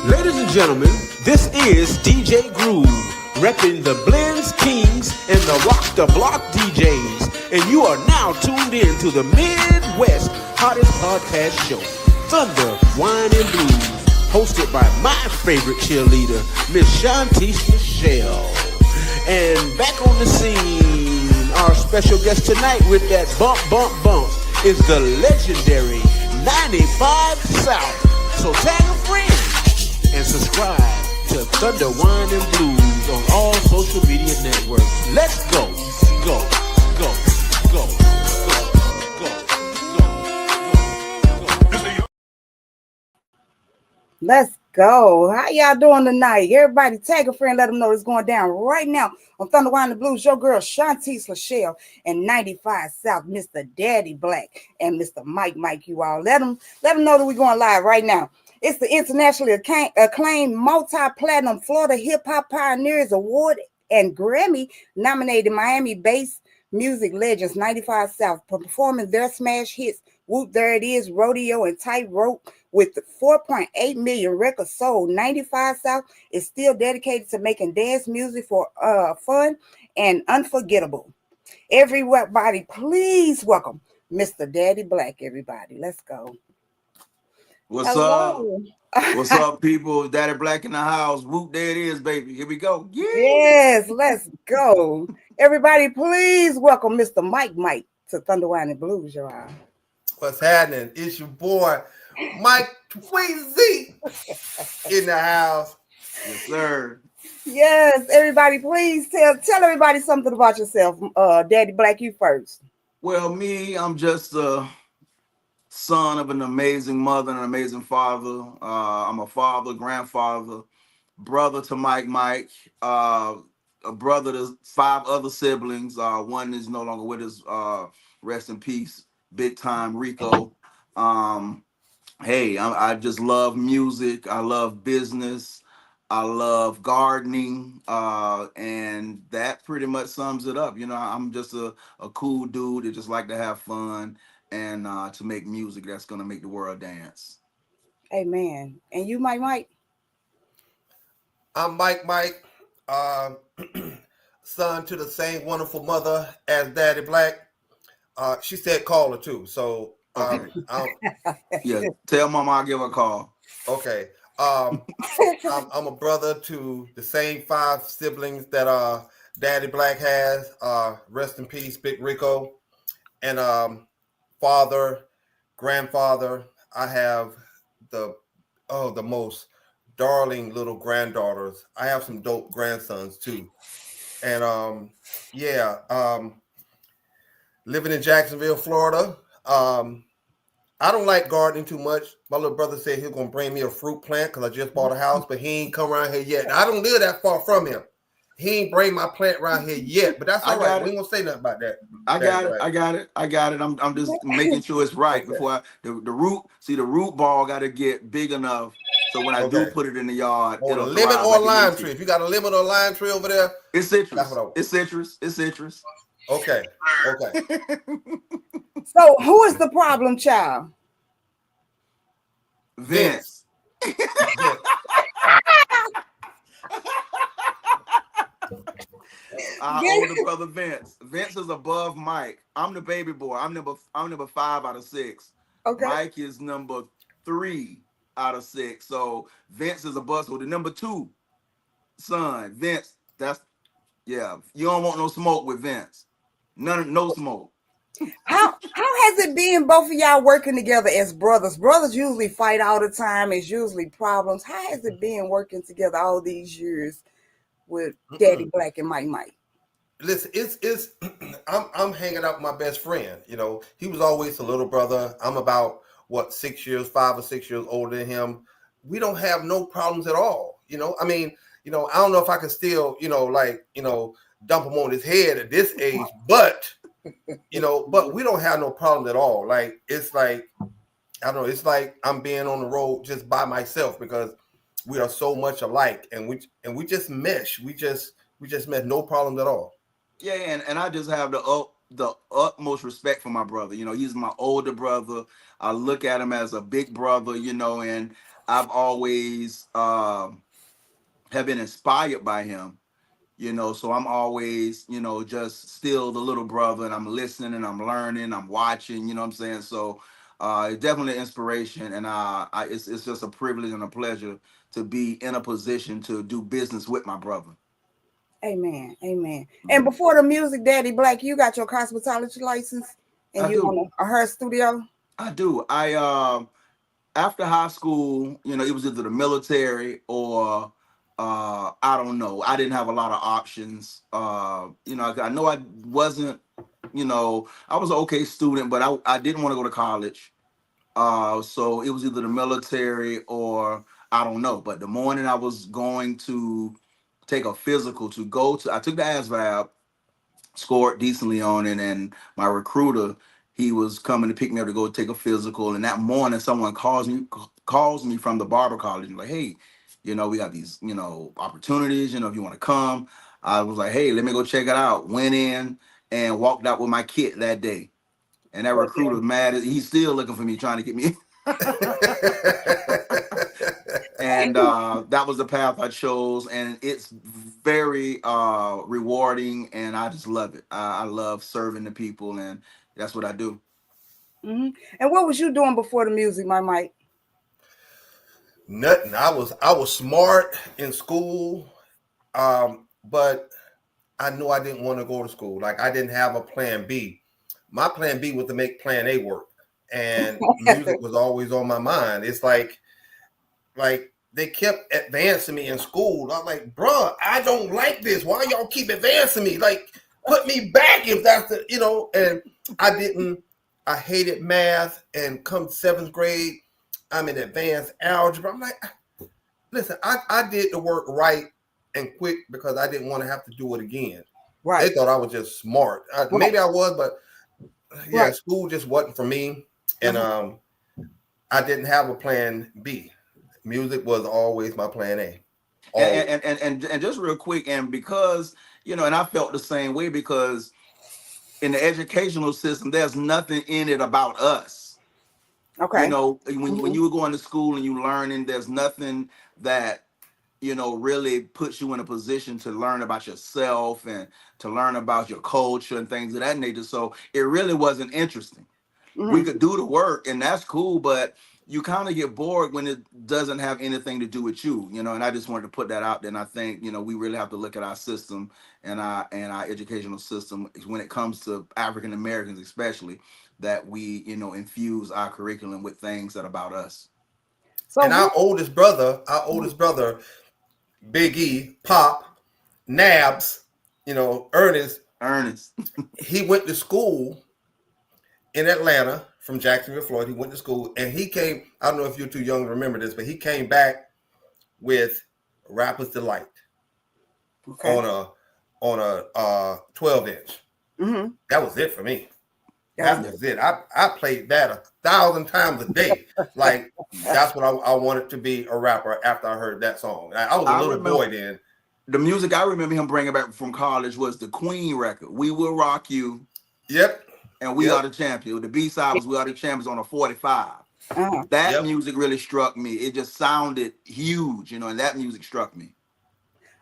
Ladies and gentlemen, this is DJ Groove, repping the Blends Kings and the Rock the Block DJs. And you are now tuned in to the Midwest hottest podcast show, Thunder, Wine and Blues, hosted by my favorite cheerleader, Miss Shantice Michelle. And back on the scene, our special guest tonight with that bump, bump, bump is the legendary 95 South. So tag a friend and subscribe to Thunder, Wine and Blues on all social media networks. Let's go, go, go, go, go, go, go, go. Let's go. How y'all doing tonight? Everybody tag a friend, let them know it's going down right now on Thunder, Wine and Blues. Your girl Shantice Michelle and 95 South, Mr. Daddy Black and Mr. Mike. You all let them know that we're going live right now. It's the internationally acclaimed multi-platinum Florida Hip Hop Pioneers Award and Grammy nominated Miami-based music legends 95 South performing their smash hits Whoop, There It Is, Rodeo, and Tightrope. With 4.8 million records sold, 95 South is still dedicated to making dance music for fun and unforgettable. Everybody, please welcome Mr. Daddy Black, everybody. Let's go. What's Hello. Up? What's up, people? Daddy Black in the house. Whoop, there it is, baby. Here we go. Yeah. Yes, let's go. Everybody, please welcome Mr. Mike to Thunder, Wine and Blues, y'all. What's happening? It's your boy, Mike Tweezy in the house. Yes, sir. Yes, everybody, please tell everybody something about yourself. Daddy Black, you first. Well, I'm just a son of an amazing mother and an amazing father. I'm a father, grandfather, brother to Mike, a brother to 5 other siblings. One is no longer with us. Rest in peace, big time Rico. Hey, I just love music. I love business. I love gardening. And that pretty much sums it up. You know, I'm just a cool dude that just like to have fun and to make music that's going to make the world dance. Amen. And you, Mike? I'm Mike, son to the same wonderful mother as Daddy Black. She said call her too. So yeah, tell Mama I'll give her a call. Okay. I'm a brother to the same 5 siblings that Daddy Black has. Rest in peace, Big Rico. And father, grandfather. I have the most darling little granddaughters. I have some dope grandsons too. And living in Jacksonville, Florida. I don't like gardening too much. My little brother said he's gonna bring me a fruit plant because I just bought a house, but he ain't come around here yet. And I don't live that far from him. He ain't bring my plant around here yet, but that's all right. We ain't gonna say nothing about that. I got it. I'm just making sure it's right before the root ball got to get big enough so when I do put it in the yard, it'll lemon or lime tree. If you got a lemon or lime tree over there, it's citrus. It's citrus. Okay. So who is the problem child? Vince. Our older brother Vince. Vince is above Mike. I'm the baby boy. I'm number 5 out of 6. Okay. Mike is number 3 out of 6. So Vince is above. So the number 2 son, Vince. You don't want no smoke with Vince. No smoke. How has it been both of y'all working together as brothers? Brothers usually fight all the time. It's usually problems. How has it been working together all these years with Daddy Black and Mike? Listen, it's I'm hanging out with my best friend. You know, he was always a little brother. I'm about 5 or 6 years older than him. We don't have no problems at all. You know, I mean, I don't know if I can still, dump him on his head at this age, but but we don't have no problem at all. Like, it's like, I don't know, it's like I'm being on the road just by myself because we are so much alike and we just mesh. We just mesh, no problems at all. Yeah, and I just have the utmost respect for my brother. He's my older brother. I look at him as a big brother, and I've always have been inspired by him. So I'm always, just still the little brother, and I'm listening and I'm learning, I'm watching, what I'm saying? So definitely inspiration, and it's just a privilege and a pleasure to be in a position to do business with my brother. Amen. Amen. And Mhm. before the music, Daddy Black, you got your cosmetology license and I you do. on a hair studio? I do. After high school, it was either the military or I don't know. I didn't have a lot of options. I know I wasn't, I was an okay student, but I didn't want to go to college. So it was either the military or I don't know. But the morning I was going to take a physical to go to, I took the ASVAB, scored decently on it, and my recruiter, he was coming to pick me up to go take a physical. And that morning, someone calls me from the barber college, and like, hey, we got these, opportunities. If you want to come, I was like, hey, let me go check it out. Went in and walked out with my kit that day. And that recruiter mad. He's still looking for me, trying to get me. And that was the path I chose, and it's very rewarding, and I just love it. I love serving the people, and that's what I do. Mm-hmm. And what was you doing before the music, my Mike? Nothing. I was smart in school, but I knew I didn't want to go to school. Like I didn't have a plan B. My plan B was to make plan A work, and music was always on my mind. It's like they kept advancing me in school. I'm like, bruh, I don't like this. Why y'all keep advancing me? Like, put me back if that's And I didn't. I hated math, and come seventh grade, I'm in advanced algebra. I'm like, listen, I did the work right and quick because I didn't want to have to do it again. Right. They thought I was just smart. Maybe I was, but yeah, right. School just wasn't for me, and I didn't have a plan B. Music was always my plan A. And just real quick, and because and I felt the same way, because in the educational system, there's nothing in it about us. Okay. When you were going to school and you learning, there's nothing that really puts you in a position to learn about yourself and to learn about your culture and things of that nature. So it really wasn't interesting. We could do the work, and that's cool, but you kind of get bored when it doesn't have anything to do with you, and I just wanted to put that out there. And I think, we really have to look at our system and our educational system when it comes to African Americans, especially, that we, infuse our curriculum with things that are about us. So and our oldest brother, Big E, Pop, Nabs, Ernest, he went to school in Atlanta from Jacksonville, Florida. He went to school, and he came. I don't know if you're too young to remember this, but he came back with Rapper's Delight on a 12-inch. Mm-hmm. That was it for me. That was it. I played that 1,000 times a day. Like that's what I wanted to be, a rapper, after I heard that song. I was a little boy then. The music I remember him bringing back from college was the Queen record, "We Will Rock You." Yep. And We Are the Champions. The B-side was "We Are the Champions" on a 45. That music really struck me. It just sounded huge, and that music struck me.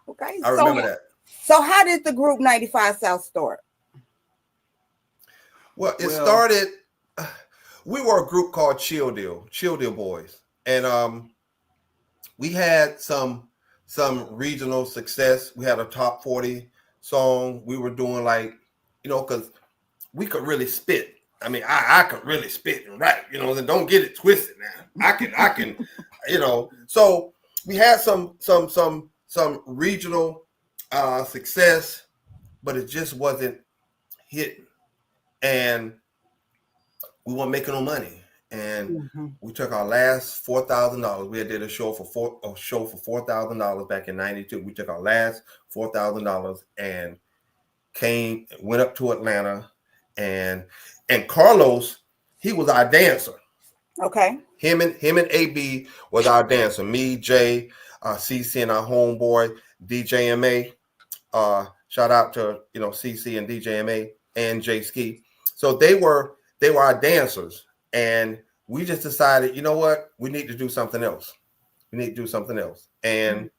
Okay. I remember that. So how did the group 95 South start? Well, it started, we were a group called Chill Deal Boys. And we had some regional success. We had a top 40 song. We were doing because we could really spit. I mean, I could really spit and rap, and don't get it twisted now. I can, So we had some regional success, but it just wasn't hitting. And we weren't making no money. And we took our last $4,000. We did a show for $4,000 back in '92. We took our last $4,000 and went up to Atlanta, and Carlos, he was our dancer. Okay. Him and AB was our dancer. Me, Jay, CC, and our homeboy DJMA. Shout out to CC and DJMA and J Ski. So they were our dancers, and we just decided, you know what, we need to do something else. We need to do something else. And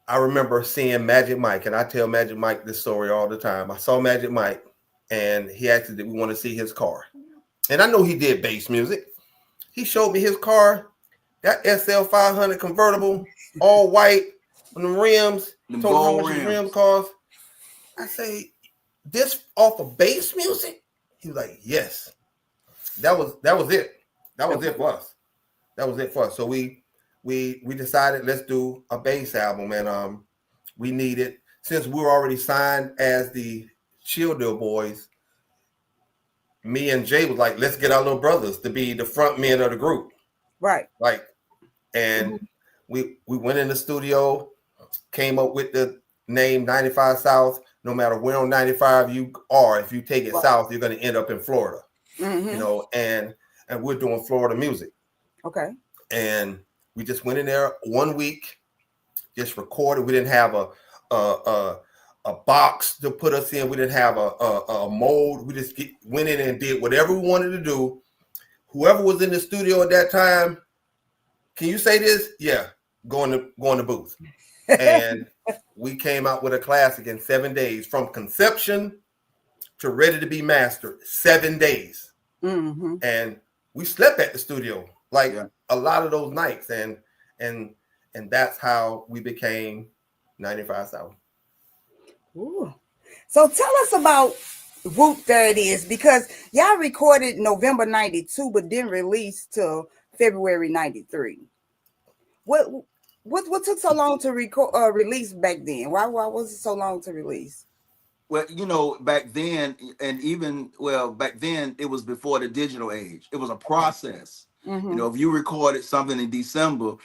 I remember seeing Magic Mike, and I tell Magic Mike this story all the time. I saw Magic Mike, and he asked did we want to see his car. And I know he did bass music. He showed me his car, that SL 500 convertible, all white, on the rims. Them told him how gold much his rims. rims cost. I say, this off of bass music? He was like, yes. That was it. That was it for us. That was it for us. So we decided let's do a bass album, and we needed, since we were already signed as the Chill Deal Boys, me and Jay was like, let's get our little brothers to be the front men of the group. Right. Like, and we went in the studio, came up with the name 95 South. No matter where on 95 you are, if you take it south, you're going to end up in Florida. You know, and we're doing Florida music. Okay. And we just went in there 1 week, just recorded. We didn't have a box to put us in. We didn't have a mold. We just went in and did whatever we wanted to do. Whoever was in the studio at that time, can you say this? Yeah, go in the booth. And we came out with a classic in 7 days, from conception to ready to be mastered. 7 days. And we slept at the studio like a lot of those nights, and that's how we became 95 South. Ooh. So tell us about Whoop There It Is, because y'all recorded November 92 but didn't release till February 93. What took so long to release back then? Why was it so long to release? Well, you know, back then, and even back then it was before the digital age. It was a process. You know, if you recorded something in December,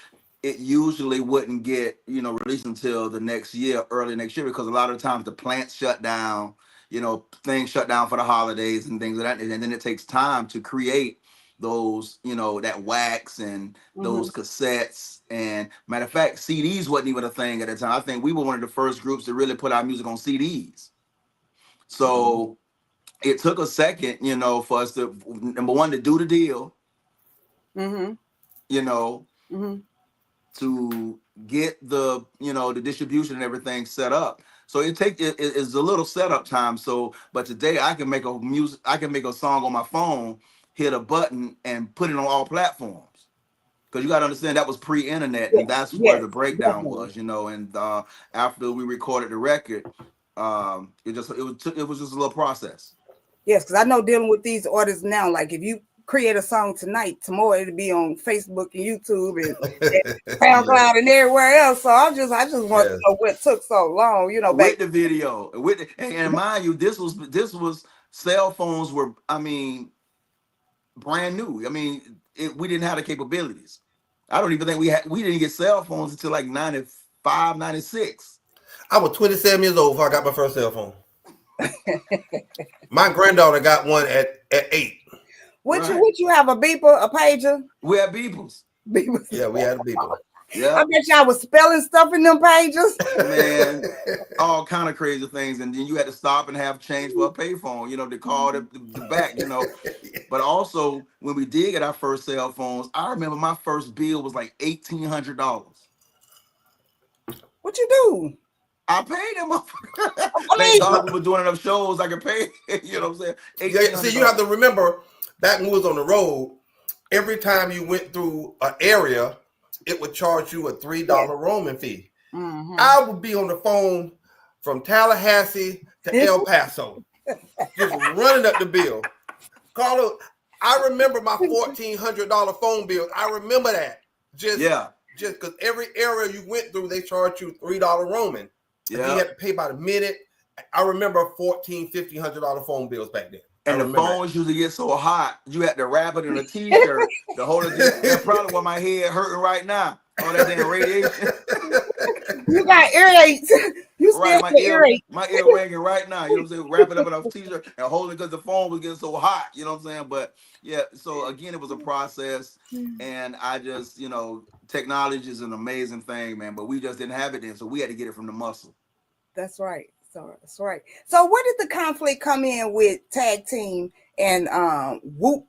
it usually wouldn't get, you know, released until the next year, early next year, because a lot of times the plants shut down, you know, things shut down for the holidays and things like that. And then it takes time to create those, you know, that wax and those cassettes. And matter of fact, CDs wasn't even a thing at the time. I think we were one of the first groups to really put our music on CDs. So it took a second, you know, for us to, number one, to do the deal, you know, to get the, you know, the distribution and everything set up. So it's a little setup time. So, but today I can make a song on my phone, hit a button, and put it on all platforms. Because you got to understand that was pre-internet, and that's where the breakdown was, you know. And after we recorded the record, it was just a little process. Yes, because I know dealing with these artists now, like if you create a song tonight, tomorrow it'll be on Facebook and YouTube and SoundCloud and everywhere else. So I just want to know what took so long, you know. With the video, and mind you, this was cell phones were, I mean, brand new. I mean, we didn't have the capabilities. I don't even think we didn't get cell phones until like 95, 96. I was 27 years old before I got my first cell phone. My granddaughter got one at 8. Would you have a beeper, a pager? We had beepers. Yeah, we had a beeper. Yeah, I bet y'all was spelling stuff in them pages. Man, all kind of crazy things, and then you had to stop and have change for a payphone, you know, to call the back, you know. But also, when we did get our first cell phones, I remember my first bill was like $1,800. What you do? I paid them. Thank God we were doing enough shows I could pay. You know what I'm saying? See, you have to remember, back when we was on the road, every time you went through an area, it would charge you a $3 roaming fee. I would be on the phone from Tallahassee to El Paso, just running up the bill. Carlo, I remember my $1,400 phone bill. I remember that. Just because every area you went through, they charged you $3 roaming. Yeah. You had to pay by the minute. I remember $1,400, $1,500 phone bills back then. And the phones used to get so hot, you had to wrap it in a t-shirt to hold it. That's probably why my head hurting right now. All that damn radiation. You got earaches. You still right, earache. My ear ringing right now. You know what I'm saying? Wrap it up in a t-shirt and hold it because the phone was getting so hot. You know what I'm saying? But yeah, so again, it was a process. And I just, you know, technology is an amazing thing, man. But we just didn't have it then. So we had to get it from the muscle. That's right. So that's right. So where did the conflict come in with Tag Team and Whoop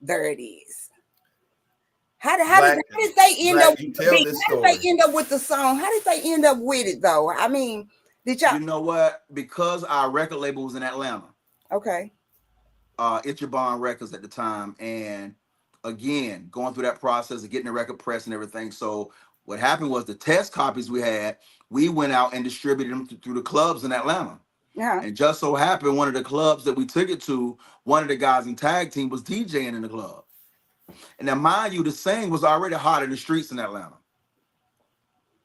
There It Is? How did they end up with tell this story. How did they end up with the song? How did they end up with it though? I mean, did y'all? You know what? Because our record label was in Atlanta. Okay. Itchabon Records at the time, and again, going through that process of getting the record press and everything. So what happened was the test copies we had, we went out and distributed them through the clubs in Atlanta. Yeah. And just so happened, one of the clubs that we took it to, one of the guys in tag team was DJing in the club. And now, mind you, the Sing was already hot in the streets in Atlanta.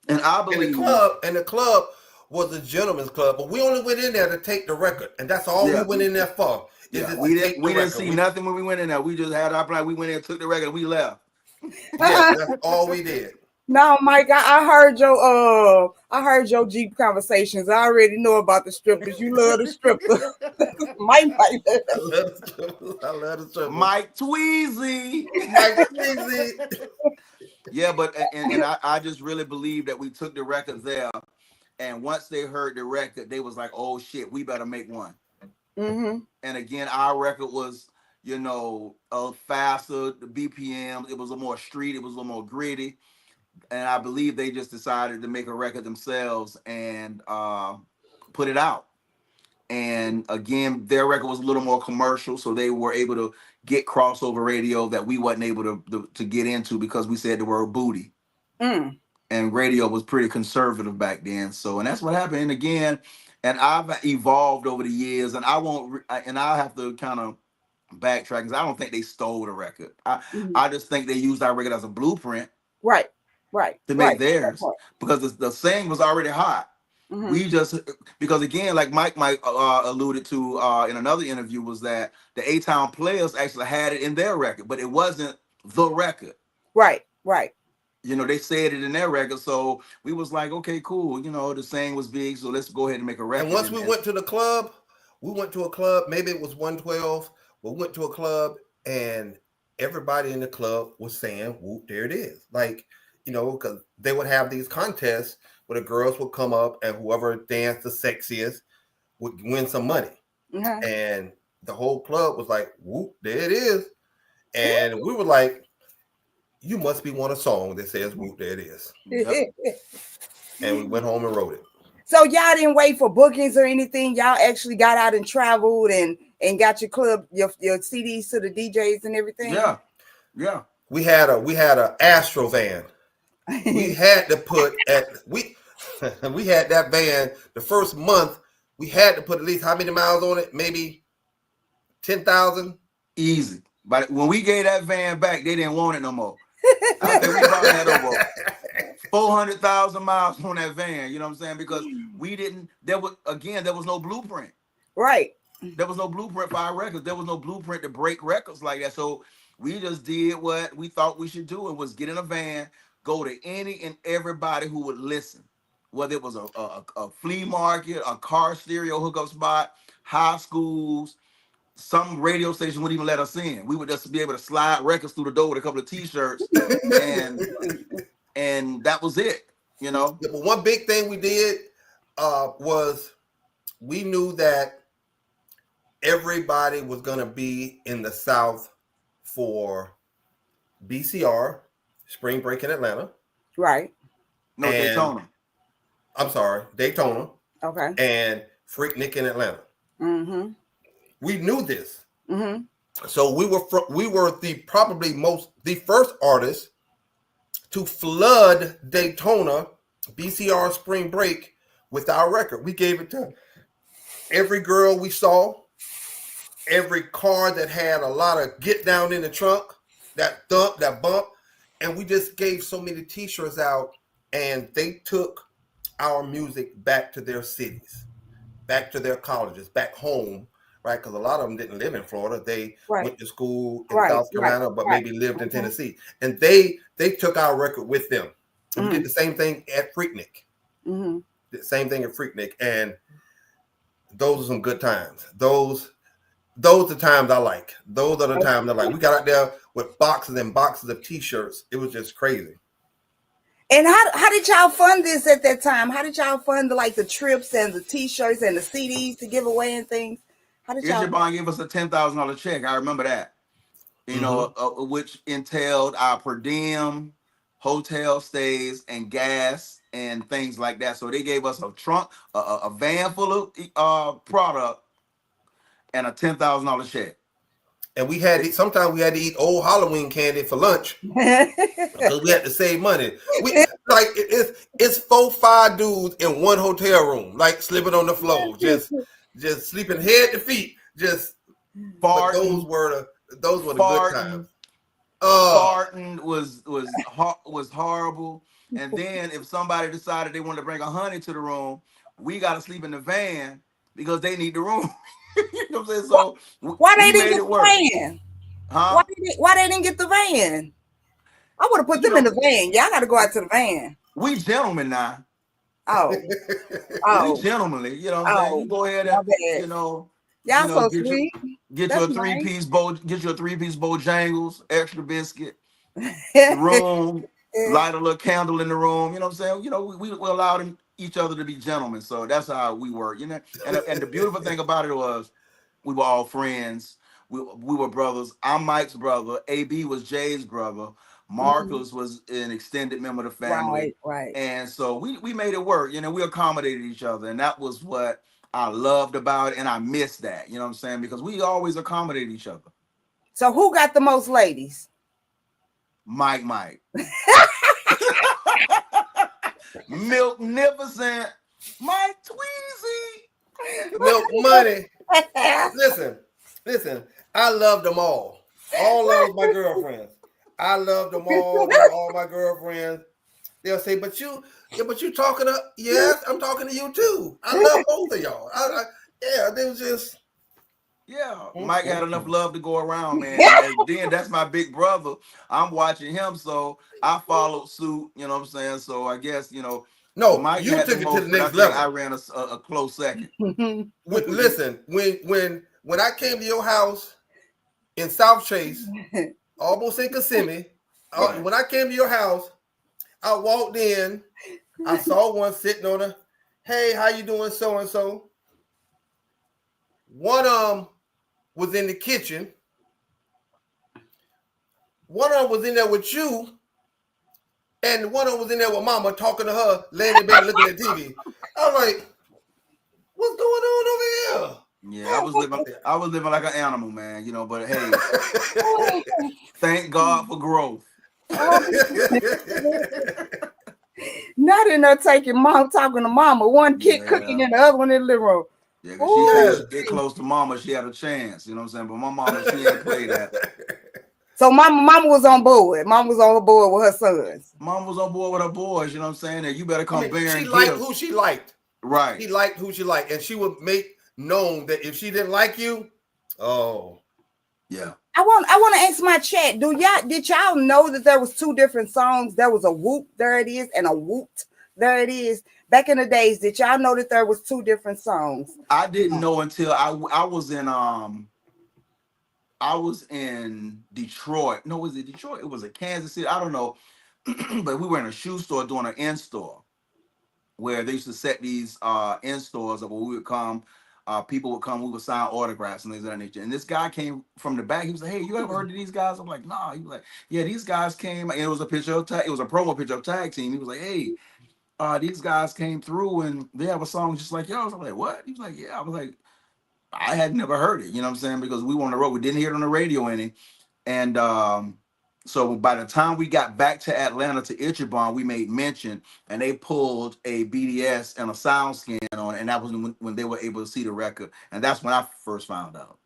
And I believe the club was a gentleman's club, but we only went in there to take the record, and that's all we went in there for. We didn't see nothing when we went in there. We just had our plan. We went in, took the record, and we left. Yeah, that's all we did. No, Mike, I heard your Jeep conversations. I already know about the strippers. You love the strippers. Mike. I love the strippers. Mike Tweezy. Yeah, but and I just really believe that we took the record there, and once they heard the record, they was like, "Oh shit, we better make one." Mm-hmm. And again, our record was, faster, the BPM. It was a little more street. It was a little more gritty. And I believe they just decided to make a record themselves and put it out. And again, their record was a little more commercial, so they were able to get crossover radio that we wasn't able to get into because we said the word booty. Mm. And radio was pretty conservative back then. So, and that's what happened. And again, and I've evolved over the years, and I have to kind of backtrack because I don't think they stole the record. I just think they used our record as a blueprint. Right. To make theirs, because the Sing was already hot. Mm-hmm. We just, because again, like Mike alluded to in another interview, was that the A-Town Players actually had it in their record, but it wasn't the record. Right. They said it in their record, so we was like, okay, cool. The Sing was big, so let's go ahead and make a record. And once we went to the club, maybe it was 112, but we went to a club, and everybody in the club was saying, "Whoop, there it is!" Like, because they would have these contests where the girls would come up and whoever danced the sexiest would win some money. Mm-hmm. And the whole club was like, "Whoop, there it is." And we were like, "You must be one a song that says whoop, there it is." Yep. And we went home and wrote it. So y'all didn't wait for bookings or anything. Y'all actually got out and traveled and got your club, your CDs to the DJs and everything. Yeah. We had a Astro van. We had to put we had that van the first month. We had to put at least how many miles on it? Maybe 10,000. Easy. But when we gave that van back, they didn't want it no more. I think we probably had over 400,000 miles on that van. You know what I'm saying? Because we didn't. There was no blueprint. Right. There was no blueprint for our records. There was no blueprint to break records like that. So we just did what we thought we should do, and was get in a van, go to any and everybody who would listen, whether it was a flea market, a car stereo hookup spot, high schools, some radio station wouldn't even let us in. We would just be able to slide records through the door with a couple of T-shirts, and that was it. But one big thing we did was we knew that everybody was going to be in the South for BCR, Spring Break in Atlanta. Right. No, Daytona. I'm sorry, Daytona. Okay. And Freaknik in Atlanta. Mm-hmm. We knew this. Mm-hmm. So we were the first artist to flood Daytona BCR Spring Break with our record. We gave it to every girl we saw, every car that had a lot of get down in the trunk, that thump, that bump, and we just gave so many T-shirts out, and they took our music back to their cities, back to their colleges, back home, right? Because a lot of them didn't live in Florida. They went to school in South Carolina, but maybe lived in Tennessee. And they took our record with them. And we did the same thing at Freaknik. Mm-hmm. The same thing at Freaknik. And those are some good times. Those are the times I like. Those are the times I like. We got out there with boxes and boxes of T-shirts. It was just crazy. And how did y'all fund this at that time? How did y'all fund the trips and the T-shirts and the CDs to give away and things? How did y'all? Bond gave us a $10,000 check. I remember that. you know, which entailed our per diem, hotel stays, and gas and things like that. So they gave us a trunk, a van full of product, and a $10,000 check. And we had sometimes we had to eat old Halloween candy for lunch because we had to save money. We like it's 4-5 dudes in one hotel room, like sleeping on the floor, just sleeping head to feet, just farting. Those were the good times. Farting was horrible. And then if somebody decided they wanted to bring a honey to the room, we got to sleep in the van because they need the room. You know what I'm saying? So why they didn't get the van? Huh? Why they didn't get the van? I would have put them in the van. Y'all got to go out to the van. We gentlemen now. Oh, we gentlemanly. You know what I'm saying? You go ahead and you know. Y'all so sweet. Get your three-piece Bojangles, extra biscuit, the room, light a little candle in the room. You know what I'm saying? You know, we allowed each other to be gentlemen. So that's how we were, you know. And the beautiful thing about it was we were all friends. We were brothers. I'm Mike's brother. AB was Jay's brother. Marcus was an extended member of the family. Right. And so we made it work. You know, we accommodated each other. And that was what I loved about it. And I miss that. You know what I'm saying? Because we always accommodate each other. So who got the most ladies? Mike. Milknificent Mike Tweezy. Milk Money. Listen. I love them all. All of my girlfriends. I love them all my girlfriends. They'll say, but you talking to, yes, I'm talking to you too. I love both of y'all. They was just. Yeah, Mike had enough love to go around, man. And then that's my big brother. I'm watching him, so I followed suit. You know what I'm saying? So I guess, you know. No, Mike you took it to the next level. I ran a close second. Listen, when I came to your house in South Chase, almost in Kissimmee, when I came to your house, I walked in, I saw one sitting on a, hey, how you doing, so and so. One was in the kitchen. One of them was in there with you. And one of them was in there with mama talking to her, laying in bed looking at TV. I was like, what's going on over here? Yeah, I was living like an animal, man, you know, but hey, thank God for growth. Not in there talking to mama, one kid cooking and the other one in the living room. Yeah, because she get close to mama, she had a chance, you know what I'm saying? But my mama, she ain't play that. So mama was on board. Mama was on board with her sons. Mama was on board with her boys, you know what I'm saying? And you better come bearing She liked gifts. who she liked. Right. She liked who she liked. And she would make known that if she didn't like you, yeah. I want to ask my chat. Did y'all know that there was two different songs? There was a whoop, there it is, and a woot, there it is. Back in the days, did y'all know that there was two different songs? I didn't know until I was in Detroit. No, was it Detroit? It was a Kansas City. I don't know. But we were in a shoe store doing an in-store where they used to set these in-stores where we would come, people would come, we would sign autographs and things of that nature. And this guy came from the back. He was like, hey, you ever heard of these guys? I'm like, nah. He was like, yeah, these guys came. And it was a picture of it was a promo picture of Tag Team. He was like, hey, these guys came through and they have a song just like yours. I'm like, what? He was like, yeah. I was like, I had never heard it, you know what I'm saying? Because we were on the road. We didn't hear it on the radio any. And so by the time we got back to Atlanta to Ichiban, we made mention and they pulled a BDS and a sound scan on it. And that was when they were able to see the record. And that's when I first found out.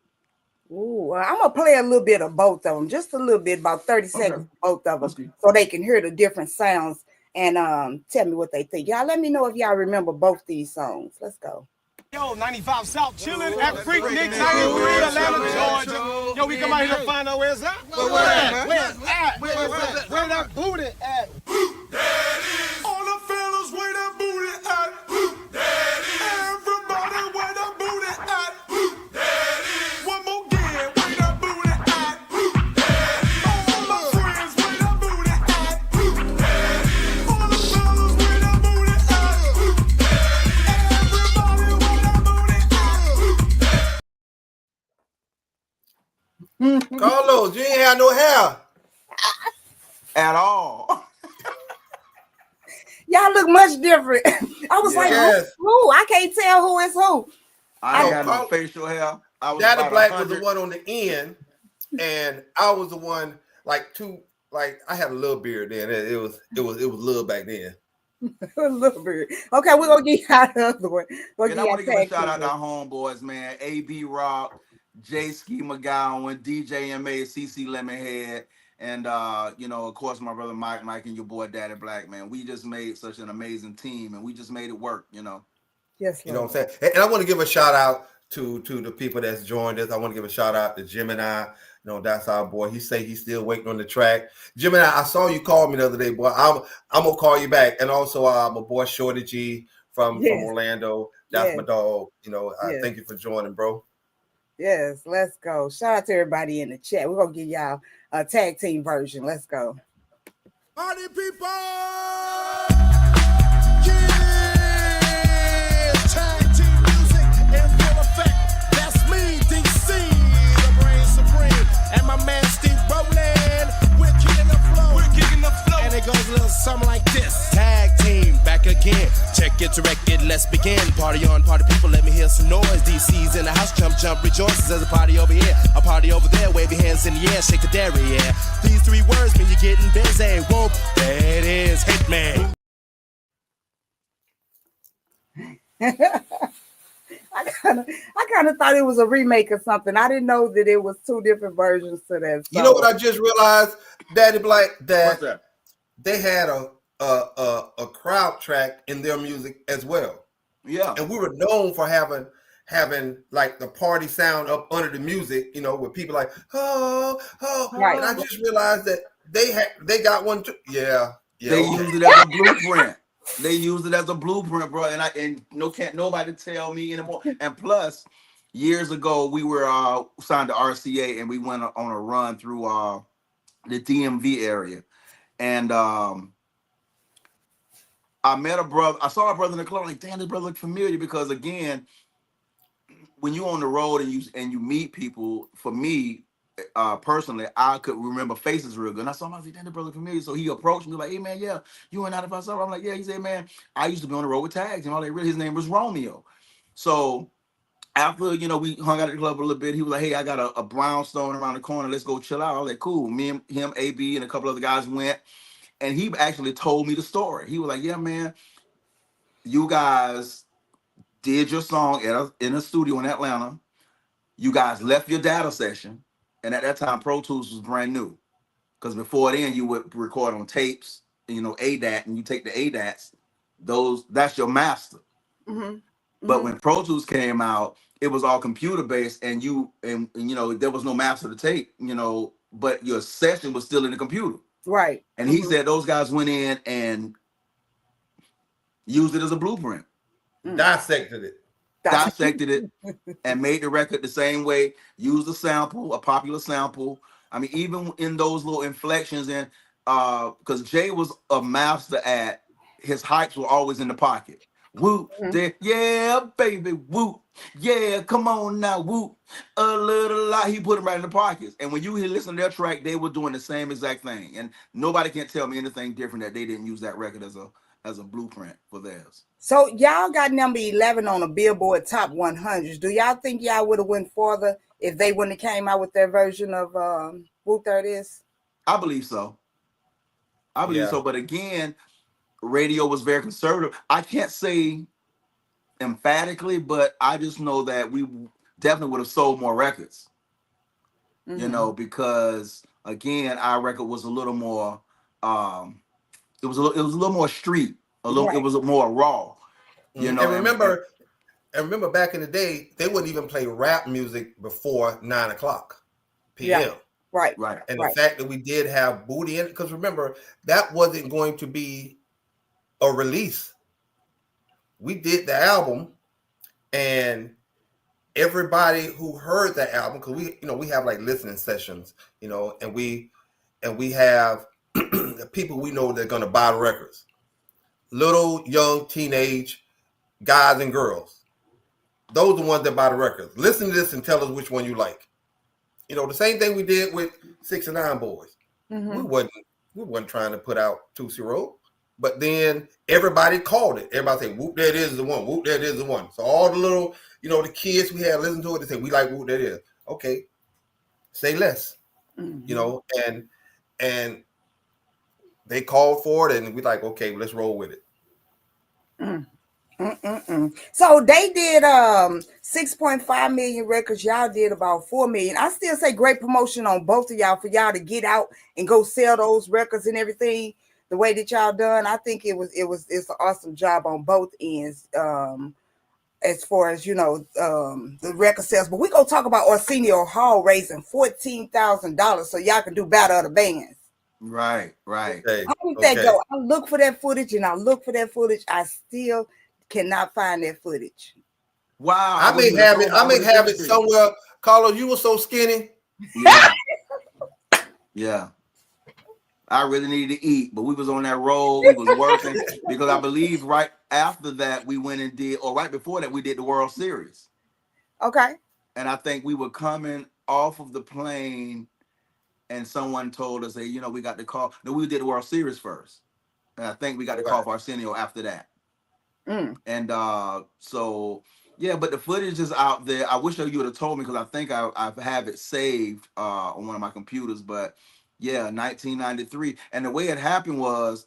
Ooh, I'm going to play a little bit of both of them. Just a little bit, about 30 seconds of both of them. So they can hear the different sounds and tell me what they think. Y'all let me know if y'all remember both these songs. Let's go. Yo, 95 South chilling at Freaknik 93, Atlanta, Georgia. Yo, we come out here to find out where's that? Where that booty at? All the fellas, where that booty at? Everybody, where that booty at? One more again, where that booty at? All my friends, where that booty at? All the fellas, where that booty at? Everybody, where that booty at? Carlos. Jones, you ain't have no hair at all. Y'all look much different. I was like, Yes. who? I can't tell who is who. I ain't No, got no facial hair. I was Daddy about Black was 100. the one on the end, and I was the one like I had a little beard then. It was little back then. A little bit. Okay, we're gonna get y'all the other one. And I want to give a shout out to our homeboys, man. AB Rock, J Ski McGowan, DJ MA, CC Lemonhead, and you know, of course, my brother Mike, and your boy Daddy Black, man. We just made such an amazing team, and we just made it work, you know. Yes, you know what I'm saying. And I want to give a shout out to the people that's joined us. I want to give a shout out to Gemini. You know, that's our boy. He say he's still waiting on the track. Gemini, I saw you call me the other day, boy. I'm gonna call you back. And also my boy Shorty G from Orlando. That's my dog. You know, thank you for joining, bro. Yes, let's go. Shout out to everybody in the chat. We're gonna give y'all a tag team version. Let's go. Party people! It goes a little something like this. Tag team back again. Check it, direct it, let's begin. Party on, party people, let me hear some noise. DC's in the house, jump, jump, rejoices. There's a party over here, a party over there. Wave your hands in the air, shake the dairy, yeah. These three words mean you're getting busy. Whoop, there it is, hit me. I kind of thought it was a remake or something. I didn't know that it was two different versions to that song. You know what I just realized, Daddy Black, What's that? They had a crowd track in their music as well. Yeah. And we were known for having like the party sound up under the music, you know, with people like, oh. Right. And I just realized that they got one too. Yeah. They used it as a blueprint. They used it as a blueprint, bro. And can't nobody tell me anymore. And plus, years ago, we were signed to RCA and we went on a run through the DMV area. And I met a brother. I saw a brother in the club. I'm like, damn, this brother looked familiar. Because again, when you're on the road and you meet people, for me personally, I could remember faces real good. And I saw him. I was like, damn, this brother looked familiar. So he approached me like, hey man, yeah, you and I. If I saw him, I'm like, yeah. He said, man, I used to be on the road with Tags, and all they really, his name was Romeo. So after, you know, we hung out at the club a little bit, he was like, hey, I got a brownstone around the corner. Let's go chill out. I was like, cool. Me and him, AB, and a couple other guys went. And he actually told me the story. He was like, yeah, man, you guys did your song in a studio in Atlanta. You guys left your data session. And at that time, Pro Tools was brand new. Because before then, you would record on tapes, you know, ADAT, and you take the ADATs. That's your master. Mm-hmm. But when Pro Tools came out, it was all computer based, and you know, there was no master to tape, you know, but your session was still in the computer. Right. And he said those guys went in and used it as a blueprint. Dissected it, and made the record the same way. Used a popular sample. I mean, even in those little inflections, and because Jay was a master at his hypes were always in the pocket. Whoop, yeah, baby, whoop, yeah, come on now, whoop, a little lot. He put them right in the pockets. And when you listen to their track, they were doing the same exact thing. And nobody can tell me anything different that they didn't use that record as a blueprint for theirs. So y'all got number 11 on the Billboard Top 100. Do y'all think y'all would have went farther if they wouldn't have came out with their version of Whoop There It Is? I believe so. So. But again, radio was very conservative. I can't say emphatically, but I just know that we definitely would have sold more records. Mm-hmm. You know, because again, our record was a little more it was a little more street, it was more raw. You know, and remember back in the day, they wouldn't even play rap music before 9:00 p.m. Yeah. Right. And the fact that we did have Booty in it, because remember, that wasn't going to be a release. We did the album, and everybody who heard the album, because we have like listening sessions, you know, and we have people we know that are going to buy the records. Little young teenage guys and girls. Those are the ones that buy the records. Listen to this and tell us which one you like. the same thing we did with 6 and 9 Boys. Mm-hmm. We wasn't trying to put out Tootsie Roll, but then everybody called it. Everybody said, "Whoop, that is the one. Whoop, that is the one." So all the little, the kids we had listen to it. They say, "We like Whoop, that is." Okay, say less. Mm-hmm. And they called for it, and we like, okay, let's roll with it. So they did 6.5 million records. Y'all did about 4 million. I still say great promotion on both of y'all for y'all to get out and go sell those records and everything the way that y'all done. I think it's an awesome job on both ends. As far as the record sales, but we gonna talk about Arsenio Hall raising $14,000 so y'all can do better other bands. Right. Okay. How did that go? I look for that footage and I look for that footage. I still cannot find that footage. Wow. I may have it somewhere. Carlos, you were so skinny. Yeah. I really needed to eat, but we was on that road. We was working because I believe right after that we went and did, or right before that we did the World Series. Okay. And I think we were coming off of the plane, and someone told us, "Hey, we got the call." No, we did the World Series first, and I think we got the call for Arsenio after that. And so yeah, but the footage is out there. I wish you would have told me because I think I have it saved on one of my computers, but. Yeah, 1993. And the way it happened was,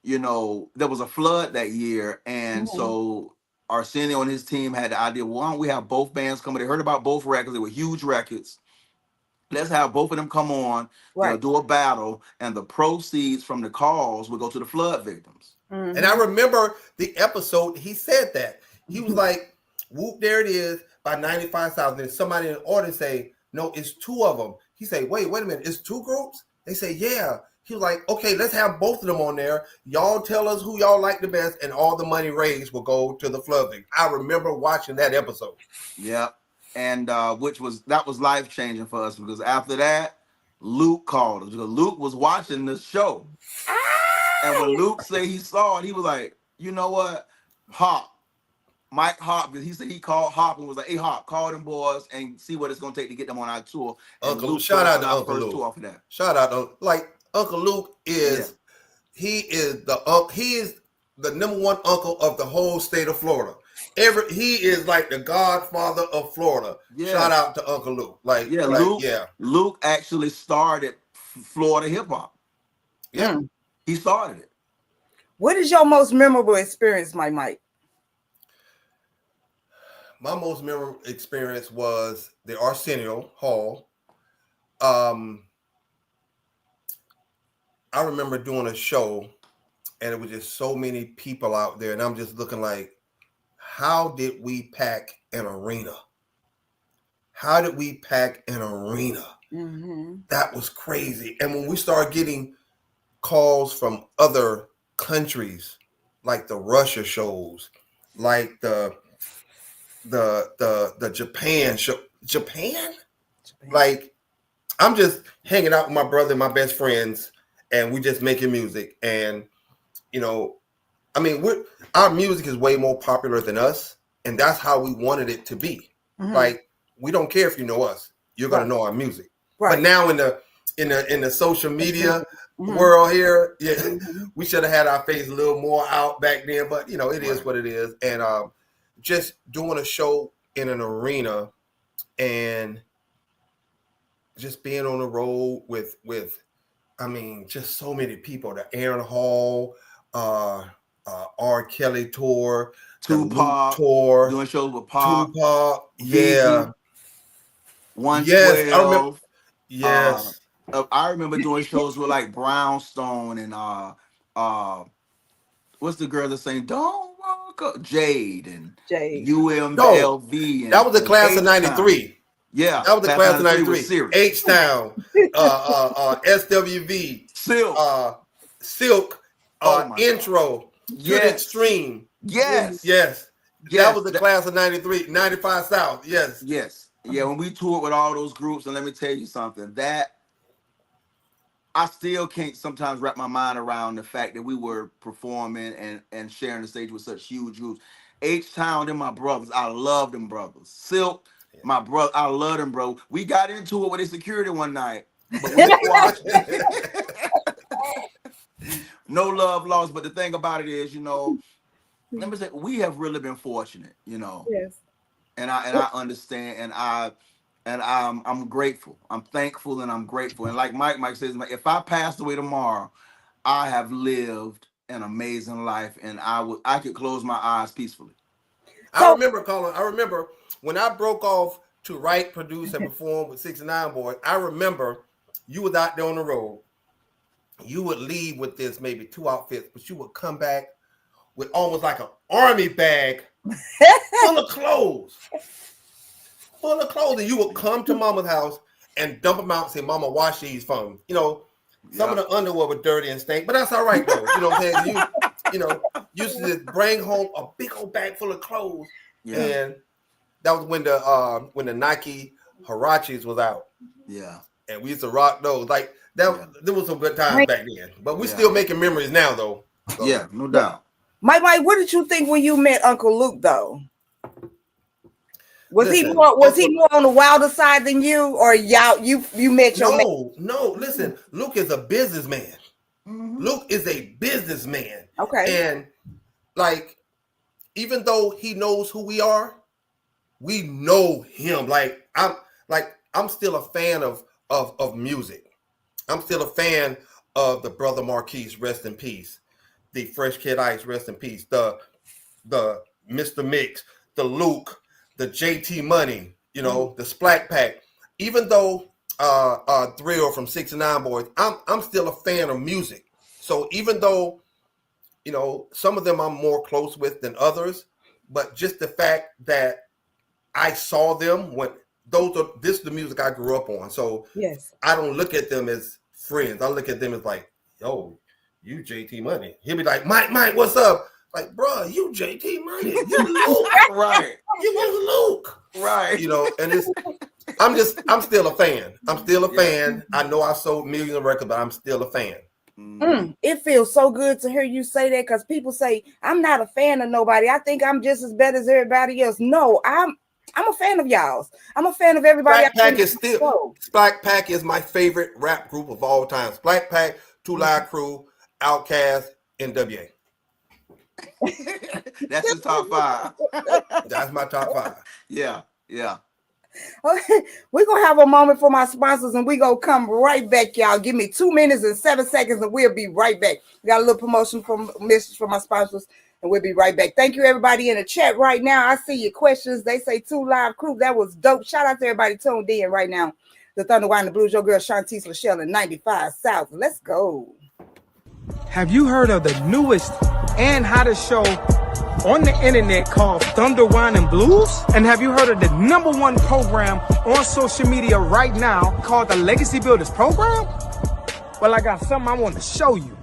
there was a flood that year. And so Arsenio and his team had the idea, why don't we have both bands come? They heard about both records. They were huge records. Let's have both of them come on. Right. They'll do a battle. And the proceeds from the calls will go to the flood victims. Mm-hmm. And I remember the episode, he said that. He was like, "Whoop, there it is," by 95,000. And somebody in the audience say, "No, it's two of them." He say, wait a minute, it's two groups? They say, yeah. He was like, okay, let's have both of them on there. Y'all tell us who y'all like the best, and all the money raised will go to the flooding. I remember watching that episode. Yeah. And that was life changing for us because after that, Luke called us because Luke was watching the show. And when Luke said he saw it, he was like, you know what? Mike Hop, he said he called Hop and was like, "Hey Hop, call them boys and see what it's gonna take to get them on our tour." And Uncle Luke, shout out to Uncle Luke. Tour off of that. Shout out to Uncle Luke is he is the number one uncle of the whole state of Florida. He is like the godfather of Florida. Yeah. Shout out to Uncle Luke. Luke actually started Florida hip hop. Yeah, he started it. What is your most memorable experience, Mike? My most memorable experience was the Arsenio Hall. I remember doing a show, and it was just so many people out there, and I'm just looking like, how did we pack an arena? How did we pack an arena? Mm-hmm. That was crazy. And when we started getting calls from other countries, like the Russia shows, like the Japan show. Japan? Like, I'm just hanging out with my brother and my best friends, and we just making music. And, our music is way more popular than us, and that's how we wanted it to be. Mm-hmm. Like, we don't care if you know us. You're going to know our music. Right. But now in the social media world here, we should have had our face a little more out back then, but, it is what it is. And, just doing a show in an arena and just being on the road with just so many people. The Aaron Hall, R. Kelly tour, Tupac tour, doing shows with Pop, Tupac, yeah, 112. Yes, I remember. Yes, I remember doing shows with like Brownstone and what's the girl that's saying "Don't Walk Up"? Jade and UMLV. That was the class of '93. Yeah, that was the class of '93. H-Town, SWV, Silk, Intro, to the Extreme. Yes. That was the class of '93, 95 South. Yes. Yeah, when we toured with all those groups, and let me tell you something, that I still can't sometimes wrap my mind around the fact that we were performing and sharing the stage with such huge groups. H-Town and my brothers, I love them brothers. Silk, My brother, I love him, bro. We got into it with his security one night, but we squashed it. No love lost. But the thing about it is, let me say, we have really been fortunate, Yes. and I understand, and I'm grateful. I'm thankful, and I'm grateful. And like Mike says, if I passed away tomorrow, I have lived an amazing life, and I could close my eyes peacefully. I remember, Colin. I remember when I broke off to write, produce, and perform with 69 Boys. I remember you was out there on the road. You would leave with this maybe 2 outfits, but you would come back with almost like an army bag full of clothes. And you would come to Mama's house and dump them out and say, Mama, wash these for me. Some of the underwear were dirty and stank, but that's all right though. You know what I'm saying? You used to just bring home a big old bag full of clothes. Yeah. And that was when the Nike Huaraches was out. Yeah. And we used to rock those. Like that, there was some good times back then. But we still making memories now though. So. Yeah, no doubt. Mike, what did you think when you met Uncle Luke though? Was he more on the wilder side than you, or you met your man? No. Listen, Luke is a businessman. Mm-hmm. Luke is a businessman. Okay. And like, even though he knows who we are, we know him. I'm still a fan of music. I'm still a fan of the Brother Marquise, rest in peace. The Fresh Kid Ice, rest in peace. The Mr. Mix, the Luke, the JT Money, the Splack Pack. Even though Thrill from 69 Boys, I'm still a fan of music. So even though, some of them I'm more close with than others, but just the fact that I saw them when this is the music I grew up on. So yes, I don't look at them as friends. I look at them as like, yo, you JT Money. He'll be like, Mike, what's up? Like, bro, you JT Money. You Luke. Right. You was Luke. Right. And I'm still a fan. I'm still a fan. I know I sold millions of records, but I'm still a fan. It feels so good to hear you say that, because people say, I'm not a fan of nobody. I think I'm just as bad as everybody else. No, I'm a fan of y'all's. I'm a fan of everybody. Splack Pack is my favorite rap group of all time. Splack Pack, Two Live Crew, Outkast, NWA. That's his top 5. That's my top 5. Yeah. Okay, we're gonna have a moment for my sponsors, and we're gonna come right back, y'all. Give me 2 minutes and 7 seconds, and we'll be right back. We got a little promotion message from my sponsors, and we'll be right back. Thank you, everybody in the chat right now. I see your questions. They say 2 Live Crew. That was dope. Shout out to everybody tuned in right now. The Thunder, Wine, and the Blues. Your girl Shantice Lachelle in 95 South. Let's go. Have you heard of the newest and hottest show on the internet called Thunder, Wine, and Blues? And have you heard of the #1 program on social media right now called the Legacy Builders Program? Well, I got something I want to show you.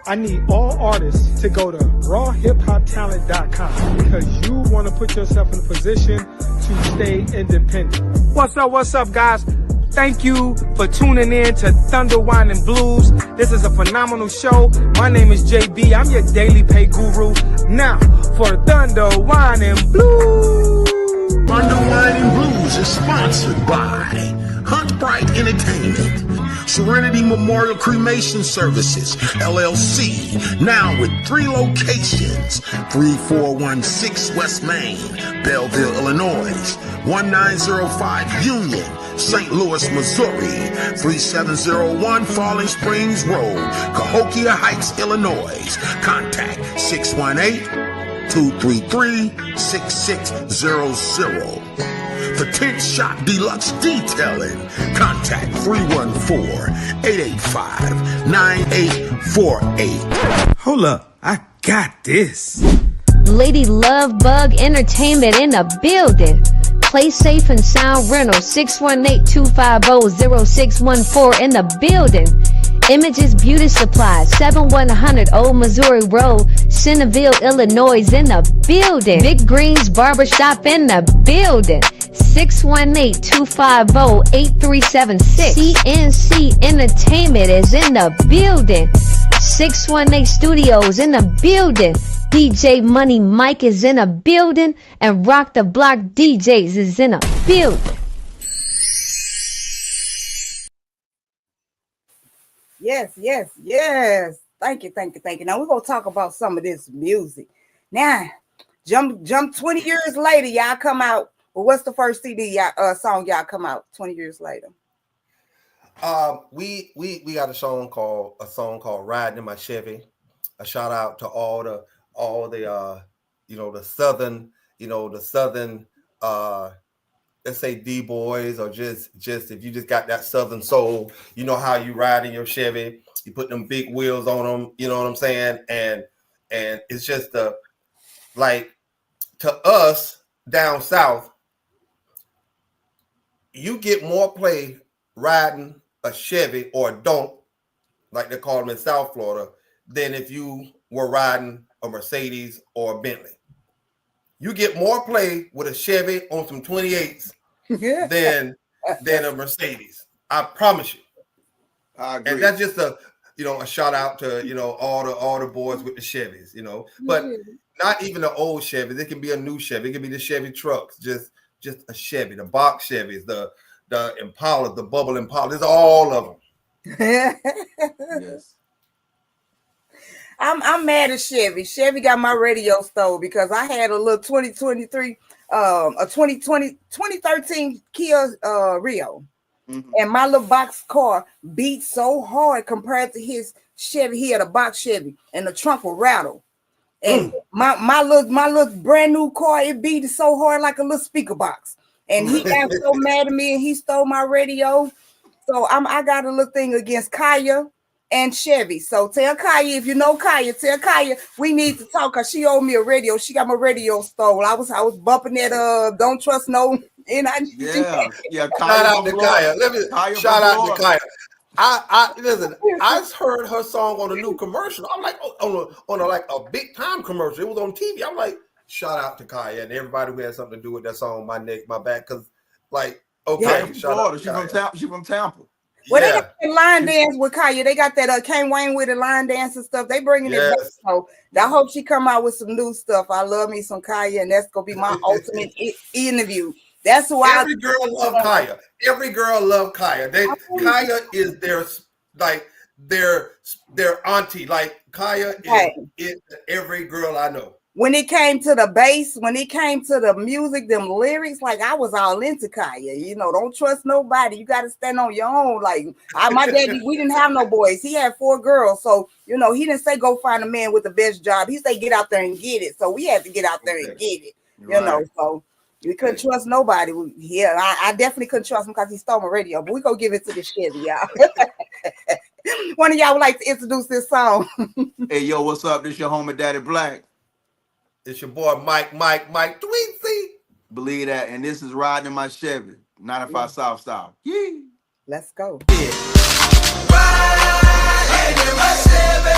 I need all artists to go to rawhiphoptalent.com because you want to put yourself in a position to stay independent. What's up, guys? Thank you for tuning in to Thunder, Wine, and Blues. This is a phenomenal show. My name is JB. I'm your daily pay guru. Now, for Thunder, Wine, and Blues. Thunder, Wine, and Blues is sponsored by Hunt Bright Entertainment, Serenity Memorial Cremation Services, LLC, now with 3 locations, 3416 West Main, Belleville, Illinois, 1905 Union, St. Louis, Missouri, 3701 Falling Springs Road, Cahokia Heights, Illinois. Contact 618-233-6600. For 10-shot deluxe detailing, contact 314-885-9848. Hold up, I got this. Lady Love Bug Entertainment in the building. Play Safe and Sound Rental, 618-250-0614 in the building. Images Beauty Supply, 7100 Old Missouri Road, Centerville, Illinois in the building. Big Greens Barbershop in the building. 618-250-8376. CNC Entertainment is in the building. 618 Studios in the building. DJ Money Mike is in a building, and Rock the Block DJs is in a building. Yes. Thank you. Now we're gonna talk about some of this music. Now, jump 20 years later, y'all come out. Well, what's the first CD song y'all come out 20 years later? We got a song called Riding in My Chevy. A shout out to all the the southern let's say D boys, or just if you just got that southern soul, you know how you ride in your Chevy, you put them big wheels on them, you know what I'm saying? And it's just like, to us down south, you get more play riding a Chevy or a donk, like they call them in South Florida, than if you were riding a Mercedes or a Bentley. You get more play with a Chevy on some 28s than a Mercedes. I promise you. I agree. And that's just a shout out to all the boys with the Chevys, but not even the old Chevys. It can be a new Chevy. It can be the Chevy trucks, just a Chevy, the box Chevys, the Impala, the bubble Impala. There's all of them. Yes. I'm mad at Chevy. Chevy got my radio stole because I had a little 2013 Kia Rio. Mm-hmm. And my little box car beat so hard compared to his Chevy. He had a box Chevy and the trunk would rattle. And my little brand new car, it beat so hard like a little speaker box. And he got so mad at me and he stole my radio. So I got a little thing against Kaya and Chevy. So tell Kaya, if you know Kaya, tell Kaya we need to talk, because she owed me a radio. She got my radio stole. I was bumping that Don't Trust No. And yeah. Shout out to Kaya. Shout out to Kaya. I listen. I heard her song on a new commercial. I'm like, on a big time commercial. It was on TV. I'm like, shout out to Kaya and everybody who had something to do with that song, my neck, my back, because like, okay, yeah, shout out. She from Tampa. Well, they got the line dance with Kaya. They got that Kane Wayne with the line dance and stuff. They bringing it back. So I hope she come out with some new stuff. I love me some Kaya, and that's gonna be my ultimate interview. That's why every girl love Kaya. Every girl love Kaya. Kaya is their auntie. Like Kaya is every girl I know. When it came to the bass, when it came to the music, them lyrics, like I was all into Kaya. Don't trust nobody. You got to stand on your own. Like my daddy, we didn't have no boys. He had 4 girls. So, he didn't say go find a man with the best job. He said get out there and get it. So we had to get out there and get it. So we couldn't trust nobody. Yeah, I definitely couldn't trust him because he stole my radio. But we go give it to the Chevy, y'all. One of y'all would like to introduce this song. Hey, yo, what's up? This your homie Daddy Black. It's your boy Mike Tweetsy. Believe that. And this is Riding in My Chevy, 95 South Style. Yeah. Let's go. Riding in my Chevy,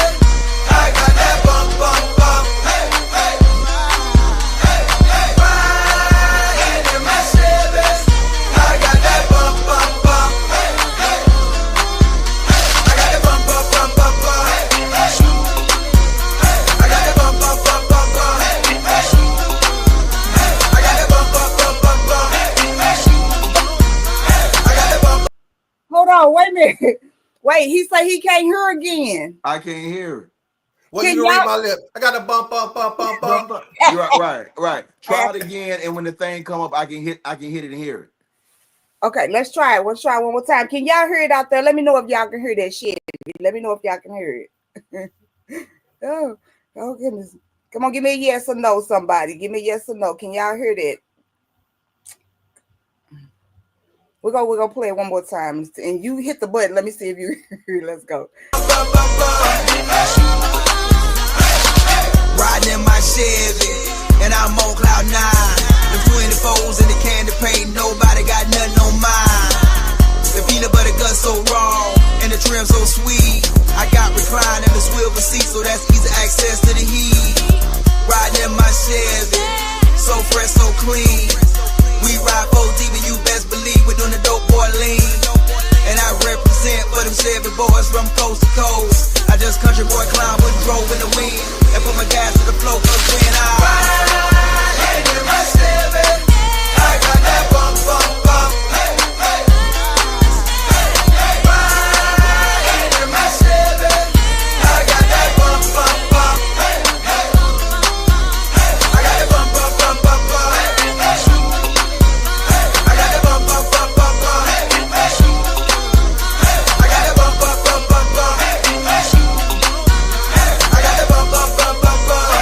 I got that bump, bump, bump. Hey, hey. Hey, hey. Riding in my Chevy, I got that bump, bump, bump. Hey, hey. I got that bump, bump, bump, bump, bump. Hey, hey. I got that bump, bump, bump, bump, bump. Hey, hey. I got that bump, bump, bump, bump, bump. Hey, hey. I got that bump. Hold on, wait a minute. Wait, he said he can't hear again. I can't hear it. Well, you can read my lips. I got a bump, bump, bump, bump, bump. Right. Try it again, and when the thing come up, I can hit it and hear it. Okay, let's try it. Let's try it one more time. Can y'all hear it out there? Let me know if y'all can hear that shit. Let me know if y'all can hear it. oh goodness. Come on, give me a yes or no, somebody. Give me a yes or no. Can y'all hear that? We're gonna play it one more time. And you hit the button. Let me see if you hear it. Let's go. Riding in my Chevy, and I'm on cloud 9. The 24s and the candy paint, nobody got nothing on mine. The peanut butter gut so raw, and the trim so sweet. I got recline and the swivel seat, so that's easy access to the heat. Riding in my Chevy, so fresh, so clean. We ride for with boys from coast to coast. I just country boy clown with drove in the wind and put my gas to the floor, cause when I ride in my Chevy, I got that bump, bump, bump. Hey, hey. Ride in my Chevy, I got that bump, bump, bump. Hey, hey. I got that bump, bump, bump, bump, bump. I got that bump, bump, bump, bump, bump. I got that bump, bump, bump, bump, bump. I got that bump, bump, bump, bump, bump.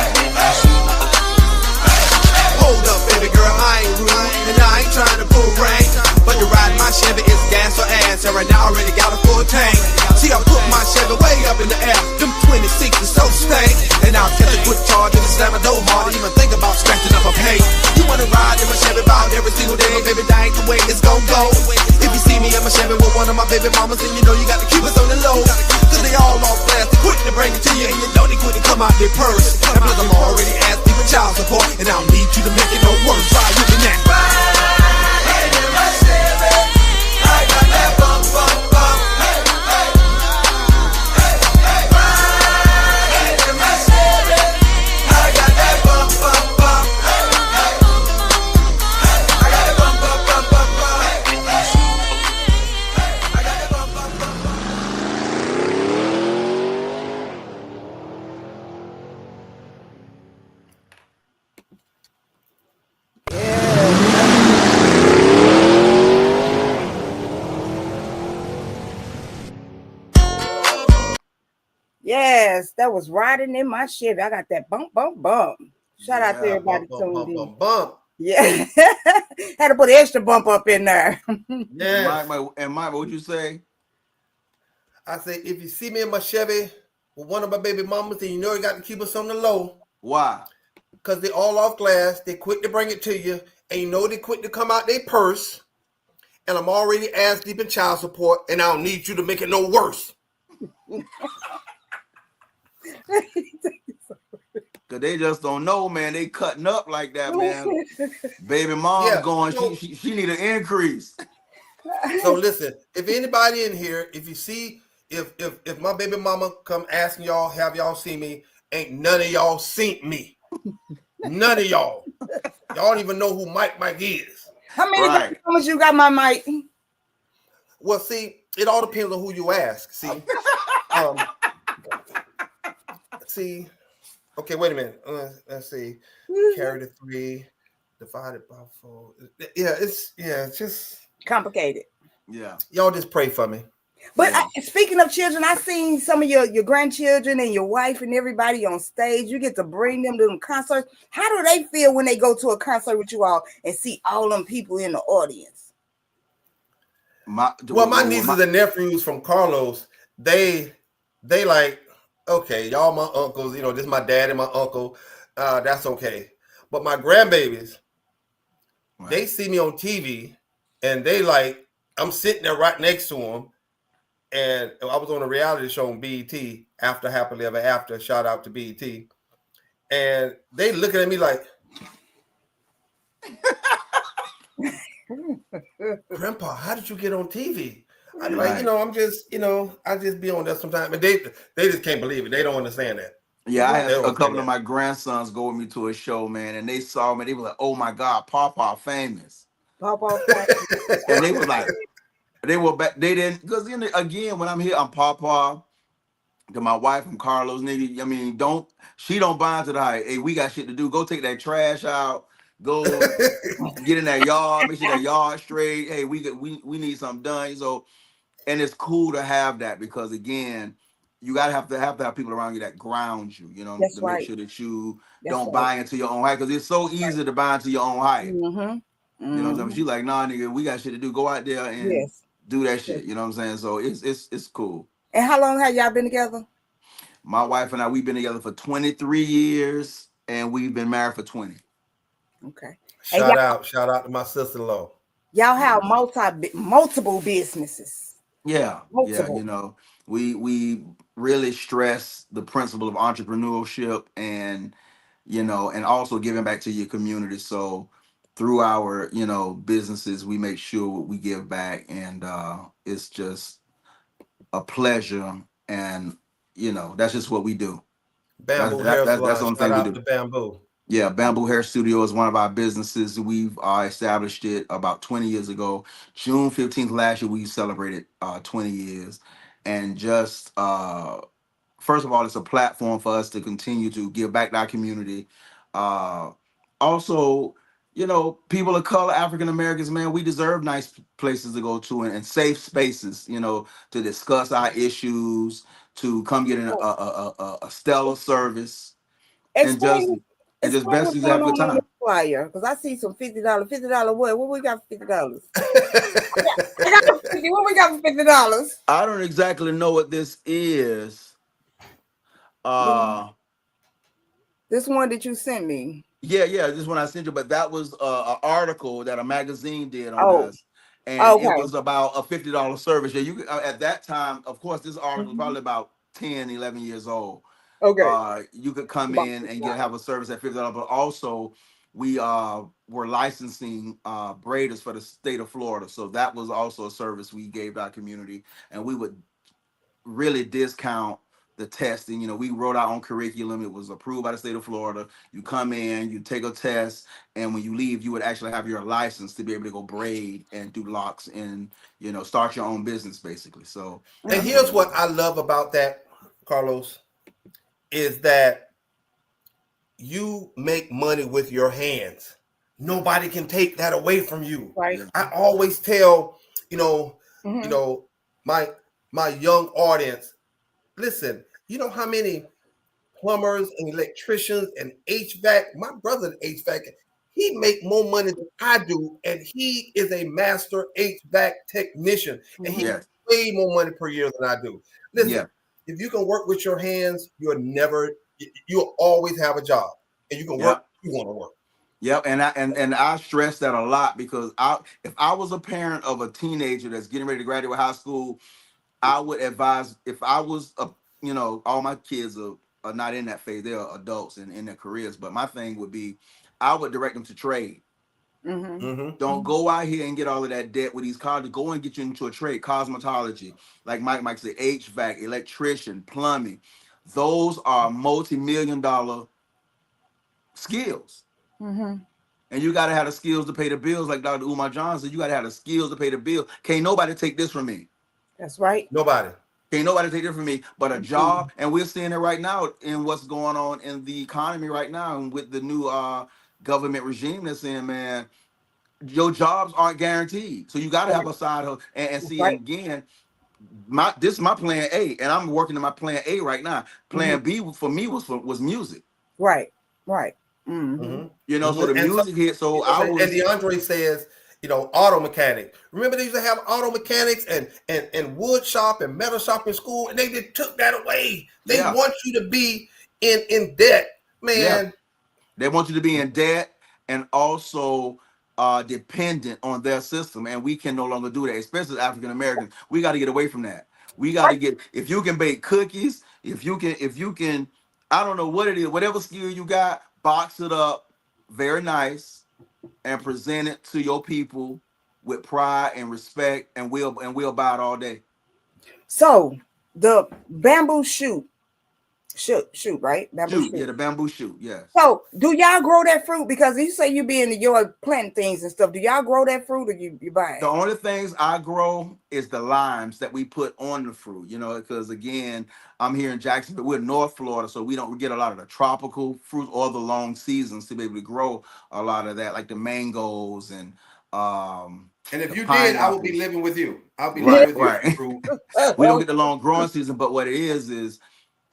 Hold up, baby girl, I ain't rude, and I ain't trying to pull rank, but you ride my Chevy is gas or ass, and right now I already got a full tank. See, I put my Chevy way up in the air, them 26 is so stank, and I'll catch a quick charge and slam a door hard to even think about scratching up a paint. You wanna ride in my Chevy about every single day, baby, that ain't the way it's gon' go. If you see me in my Chevy with one of my baby mamas, then you know you gotta keep us on the low, cause they all off glass, they quick to bring it to you, and you know they quick to come out their purse. And plus I'm already asking for child support, and I don't need you to make it no worse. Ride with me now. Ride in my Chevy, I got that bump, bump, bump. Hey, hey. Hey, hey. Ride in my Chevy, I got that bump, bump, bump. Hey, hey. I got that bump, bump, bump, bump, bump. Hey, hey. I got that bump, bump, bump, bump. Yes, that was riding in my Chevy. I got that bump, bump, bump. Shout out to Yeah, everybody bump, tuned bump, in. bump, bump. Yeah, had to put an extra bump up in there. Yes. Mike, what'd you say? I say, if you see me in my Chevy with one of my baby mamas, then you know you got to keep us on the low. Why? Because they all off glass. They quick to bring it to you. And you know they quick to come out their purse. And I'm already ass deep in child support. And I don't need you to make it no worse. Cause they just don't know, man. They cutting up like that, man. Baby mom's Yeah, going, so- she need an increase. So listen, if anybody in here, if you see, if my baby mama come asking y'all, have y'all seen me? Ain't none of y'all seen me. None of y'all. Y'all don't even know who Mike is. How many Right. baby mamas you got, my Mike? Well, see, it all depends on who you ask. See, see. Okay, wait a minute. Let's see. Carry the 3, divided by 4. Yeah, it's just Complicated. Yeah. y'all just pray for me. But Yeah. speaking of children, I seen some of your grandchildren and your wife and everybody on stage. You get to bring them to them concerts. How do they feel when they go to a concert with you all and see all them people in the audience? My nieces and nephews from Carlos, they like, okay, y'all my uncles, you know, this is my dad and my uncle. That's okay. But my grandbabies, Right. they see me on TV and they like, I'm sitting there right next to them. And I was on a reality show on BET, After Happily Ever After. Shout out to BET. And they looking at me like, Grandpa, how did you get on TV? I'm like, Right. I'm just, I just be on there sometimes. But they just can't believe it. They don't understand that. Yeah, I had They don't a couple understand of my grandsons go with me to a show, man, and they saw me. They were like, "Oh my God, Papa famous," Papa, and they was like, they were back. They didn't because again, when I'm here, I'm Papa. To my wife from Carlos, nigga. I mean, she don't buy into the hype. Hey, we got shit to do. Go take that trash out. Go get in that yard. Make sure that yard straight. Hey, we need something done. So, and it's cool to have that because again, you gotta have to have people around you that ground you. That's to right. make sure that you That's don't right. buy into your own hype because it's so easy to buy into your own hype. Mm-hmm. You know what I'm saying? She like, nah, nigga, we got shit to do. Go out there and Yes. do that shit. You know what I'm saying? So it's cool. And how long have y'all been together? My wife and I, we've been together for 23 years and we've been married for 20. Okay. Shout out to my sister-in-law. Y'all have multiple businesses. Yeah. Multiple. Yeah. We really stress the principle of entrepreneurship and, and also giving back to your community. So through our, businesses, we make sure we give back and it's just a pleasure, and that's just what we do. Bamboo Hair That's the Salon. only Shout thing we out do. to Bamboo. Yeah, Bamboo Hair Studio is one of our businesses. We've established it about 20 years ago. June 15th last year, we celebrated 20 years. And just, first of all, it's a platform for us to continue to give back to our community. Uh, Also, people of color, African Americans, man, we deserve nice places to go to and safe spaces, to discuss our issues, to come get a stellar service, and just Explain, and just explain best what's is have going a good on your time. flyer, because I see some $50. $50 what? What we got for $50? I got 50. What we got for $50? I don't exactly know what this is. This one that you sent me. Yeah, this one I sent you, but that was an article that a magazine did on Oh, us, and it okay. was about a $50 service. Yeah, at that time, of course, this article was Mhm. probably about 10, 11 years old. Okay. You could come About in and $50. have a service at $50, but also we were licensing braiders for the state of Florida, so that was also a service we gave our community, and we would really discount the testing. We wrote our own curriculum. It was approved by the state of Florida. You come in, you take a test, and when you leave, you would actually have your license to be able to go braid and do locks and start your own business basically. So, And here's what I love about that, Carlos, is that you make money with your hands. Nobody can take that away from you. Right. I always tell, Mhm. my young audience, listen, you know how many plumbers and electricians and HVAC, my brother HVAC, he make more money than I do, and he is a master HVAC technician, and he Mhm. yeah, way more money per year than I do. Listen, yeah, if you can work with your hands, you'll always have a job, and you can yeah. work if you want to work. Yep, and I stress that a lot because if I was a parent of a teenager that's getting ready to graduate high school, I would advise, if I was all my kids are not in that phase, they're adults and in their careers, but my thing would be, I would direct them to trade. Mhm. Don't go out here and get all of that debt with these colleges. Go and get you into a trade, cosmetology, like Mike said, HVAC, electrician, plumbing. Those are multi-million-dollar skills. Mhm. And you got to have the skills to pay the bills. Like Dr. Umar Johnson, you got to have the skills to pay the bill. Can't nobody take this from me. That's right. Nobody. Can't nobody take it from me, but a job. And we're seeing it right now in what's going on in the economy right now, and with the new government regime that's in, man, your jobs aren't guaranteed. So you got to have a side hustle. And That's see, right. again, this is my plan A, and I'm working in my plan A right now. Mhm. Plan B for me was music. Right. Right. Mhm. So the And so, music hit. So I and was. DeAndre says, auto mechanic. Remember they used to have auto mechanics and wood shop and metal shop in school, and they just took that away. They Yeah. want you to be in debt, Yeah. man. They want you to be in debt and also dependent on their system, and we can no longer do that, especially African Americans. We got to get away from that. We got to get, if you can bake cookies, if you can, I don't know what it is, whatever skill you got, box it up very nice and present it to your people with pride and respect, and we'll buy it all day. So the bamboo shoot, right? Bamboo Shoot, yeah, shoot. the bamboo shoot, yes. So do y'all grow that fruit? Because you say you be in the yard planting things and stuff. Do y'all grow that fruit or you buy The it? only things I grow is the limes that we put on the fruit, because again, I'm here in Jacksonville, we're North Florida, so we don't get a lot of the tropical fruit or the long seasons to be able to grow a lot of that, like the mangoes and And if the you did, I would be pineapples. living with you. I'll be living Right, with you. right. Fruit. We don't get the long growing season, but what it is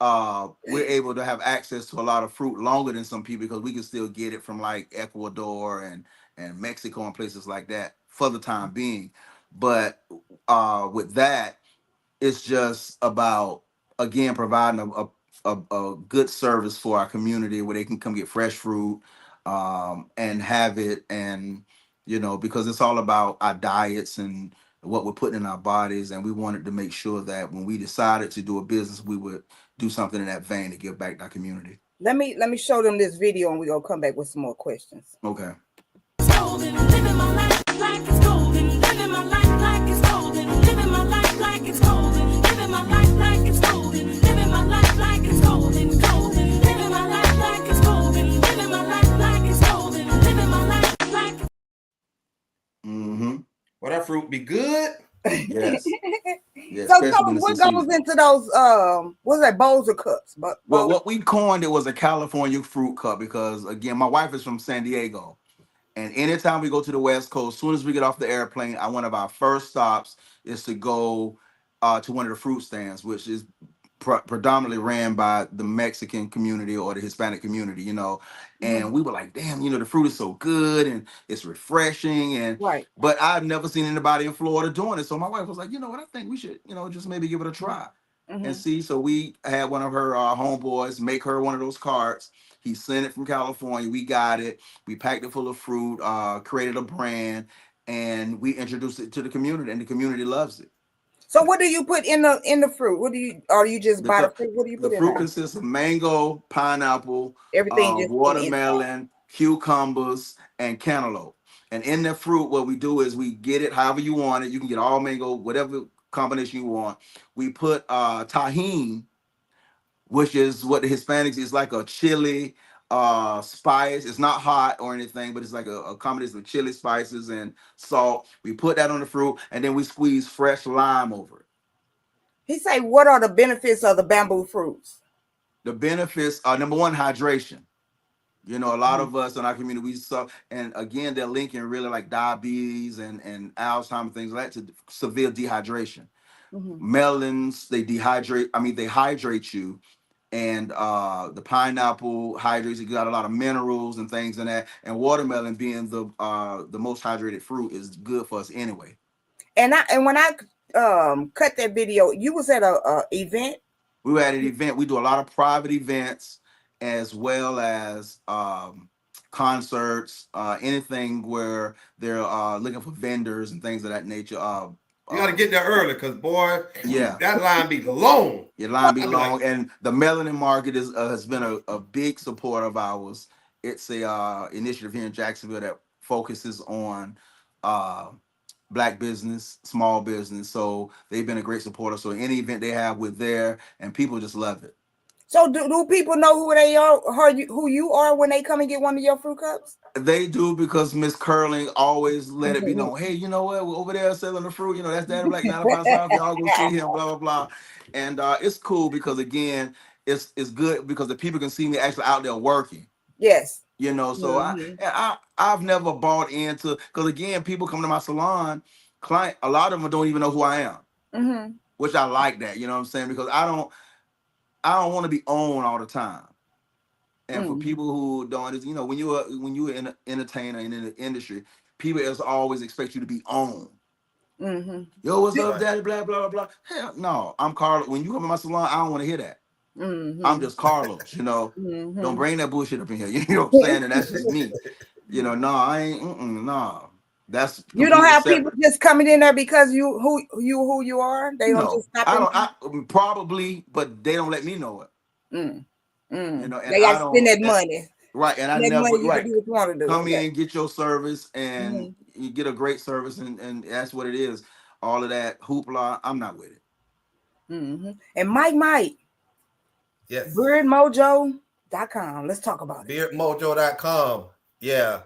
we're able to have access to a lot of fruit longer than some people, because we can still get it from like Ecuador and Mexico and places like that for the time being. But with that, it's just about, again, providing a good service for our community where they can come get fresh fruit and have it, and because it's all about our diets and what we're putting in our bodies, and we wanted to make sure that when we decided to do a business, we would do something in that vein to give back to our community. Let me show them this video and we're gonna come back with some more questions. Okay. Living my life like it's golden, living my life like it's golden, living my life like like it's golden. Living my life like it's golden. Living my life like it's golden. Golden. Living my life like it's golden. Living my life like it's golden. Living my life like it's Well, that fruit be good. Yes. Yeah, So especially tell when us it's what in goes season. into those what's that, bowls or cups? But Well, what we coined it was a California fruit cup because again, my wife is from San Diego. And anytime we go to the West Coast, as soon as we get off the airplane, one of our first stops is to go to one of the fruit stands, which is predominantly ran by the Mexican community or the Hispanic community, you know. And we were like, damn, you know, the fruit is so good and it's refreshing. And but I've never seen anybody in Florida doing it. So my wife was like, you know what, I think we should, you know, just maybe give it a try and see. So we had one of her homeboys make her one of those carts. He sent it from California. We got it. We packed it full of fruit, created a brand, and we introduced it to the community, and the community loves it. So what do you put in the fruit? What do you, or you just buy the fruit? What do you put The in fruit there? consists of mango, pineapple, Everything just on the inside. watermelon, cucumbers, and cantaloupe. And in the fruit, what we do is we get it however you want it. You can get all mango, whatever combination you want. We put tahine, which is what the Hispanics is like a chili spice. It's not hot or anything, but it's like a combination of chili spices and salt. We put that on the fruit, and then we squeeze fresh lime over it. He say, what are the benefits of the bamboo fruits? The benefits are number one, hydration. You know, a lot of us in our community, we suffer, and again, they're linking really like diabetes and Alzheimer's, things like that, to severe dehydration. Melons, they hydrate you. And the pineapple hydrates, you got a lot of minerals and things in that. And watermelon being the most hydrated fruit is good for us anyway. And when I cut that video, you was at a event. We were at an event. We do a lot of private events as well as concerts, anything where they're looking for vendors and things of that nature. You got to get there early because, boy, yeah, that line be long. Your line be long. And the melanin market has been a big support of ours. It's a initiative here in Jacksonville that focuses on Black business, small business. So they've been a great supporter. So any event they have, we're there, and people just love it. So do people know who they are, who you are when they come and get one of your fruit cups? They do, because Miss Curling always let it be known. Hey, you know what? We're over there selling the fruit. You know, that's Daddy Black 95 South. Y'all go see him, blah, blah, blah. And it's cool because, again, it's good because the people can see me actually out there working. Yes. You know, so I've never bought into, because, again, people come to my salon, a lot of them don't even know who I am, which I like that, you know what I'm saying? Because I don't want to be on all the time. And for people who don't, you know, when you're an entertainer and in the industry, people always expect you to be on. Yo, what's up, Daddy? Blah, blah, blah, blah. Hell no, I'm Carlos. When you come to my salon, I don't want to hear that. I'm just Carlos, you know. Don't bring that bullshit up in here. You know what I'm saying? And that's just me. You know, no, I ain't, no. That's, you don't have separate. People just coming in there because who you are. They don't just stop. Probably, but they don't let me know it. You know, and they got to spend that money, right? And I never come in, get your service, and you get a great service, and that's what it is. All of that hoopla, I'm not with it. And Mike, yes, beardmojo.com. Let's talk about it. Beardmojo.com. Yeah,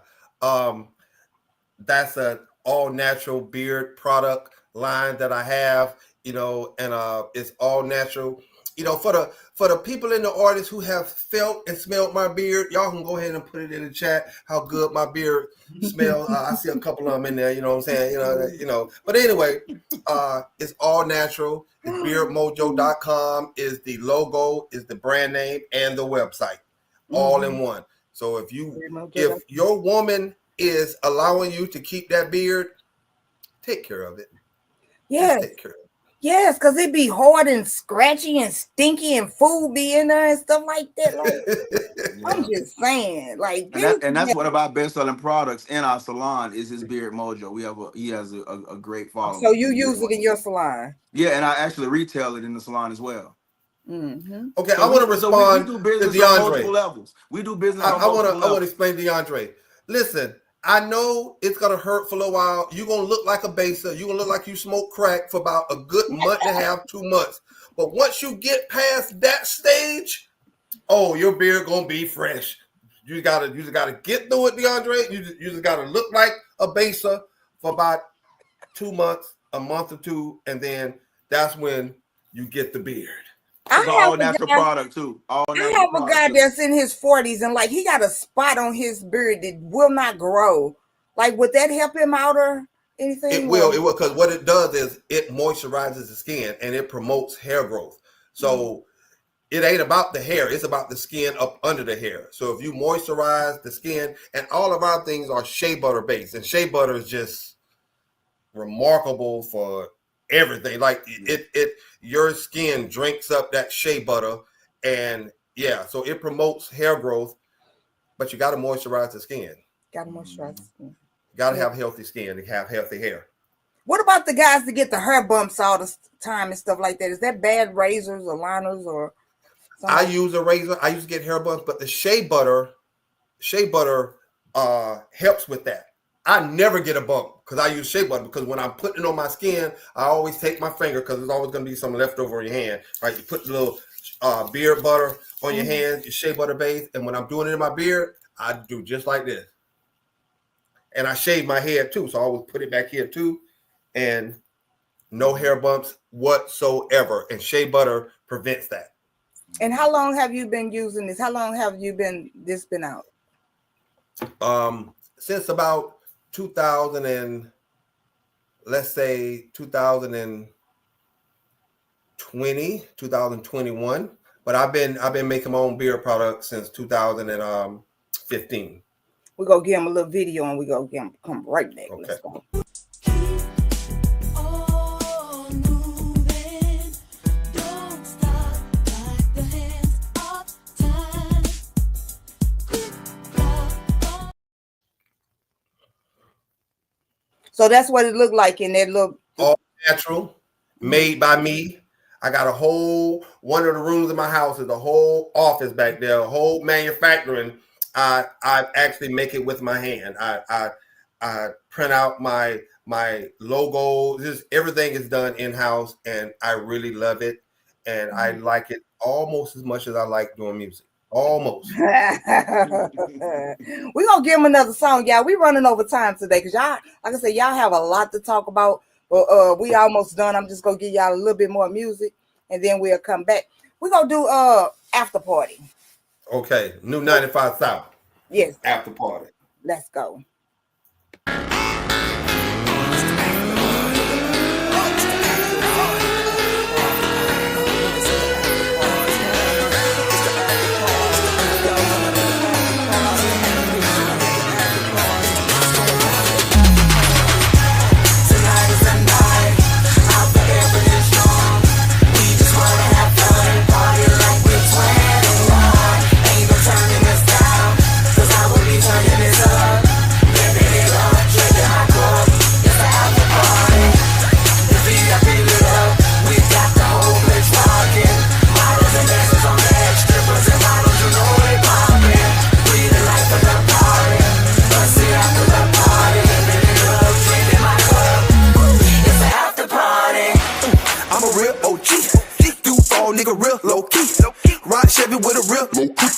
that's an all natural beard product line that I have. You know, and it's all natural. You know, for the people in the audience who have felt and smelled my beard, y'all can go ahead and put it in the chat how good my beard smells. I see a couple of them in there. You know what I'm saying? You know. But anyway, it's all natural. It's beardmojo.com is the logo, is the brand name, and the website, all in one. So if your woman is allowing you to keep that beard, take care of it. Yeah. Take care of it. Yes, because it be hard and scratchy and stinky and food be in there and stuff like that. Like, I'm just saying, like, and that's one of our best-selling products in our salon is his Beard Mojo. He has a great following. So you use it in your salon? Yeah, and I actually retail it in the salon as well. Okay, so I want to respond we do business to DeAndre. on multiple levels. We do business. I want to explain DeAndre. Listen, I know it's gonna hurt for a little while. You're gonna look like a baser. You're gonna look like you smoke crack for about a good month and a half, 2 months. But once you get past that stage, oh, your beard gonna be fresh. You just gotta get through it, DeAndre. You just gotta look like a baser for about 2 months, a month or two, and then that's when you get the beard. It's all natural product too. All I have a guy that's in his 40s and like he got a spot on his beard that will not grow. Like, would that help him out or anything? It will, because what it does is it moisturizes the skin and it promotes hair growth. So it ain't about the hair, it's about the skin up under the hair. So if you moisturize the skin, and all of our things are shea butter based, and shea butter is just remarkable for everything. Like it your skin drinks up that shea butter, and yeah, so it promotes hair growth, but you got to moisturize the skin. Got to moisturize the skin. You got to have healthy skin to have healthy hair. What about the guys that get the hair bumps all the time and stuff like that? Is that bad razors or liners or something? I use a razor. I used to get hair bumps, but the shea butter helps with that. I never get a bump because I use shea butter, because when I'm putting it on my skin, I always take my finger because there's always going to be some left over in your hand, right? You put the little beard butter on your hands, your shea butter base, and when I'm doing it in my beard, I do just like this. And I shave my head too, so I always put it back here too, and no hair bumps whatsoever. And shea butter prevents that. And how long have you been using this? How long have you been out? Since about 2021, but I've been making my own beard products since 2015. We're gonna give him a little video and we're gonna get him come right back. Okay. Let's go. So that's what it looked like in that little. All natural, made by me. I got one of the rooms in my house is a whole office back there, a whole manufacturing. I actually make it with my hand. I print out my logo. Just everything is done in-house, and I really love it. And I like it almost as much as I like doing music. Almost. We're gonna give him another song, y'all. We running over time today because y'all, like I said, y'all have a lot to talk about. But we almost done. I'm just gonna give y'all a little bit more music and then we'll come back. We're gonna do After Party. Okay, new 95 South. Yes. After Party. Let's go. Nigga real low key. Ride Chevy with a real low key.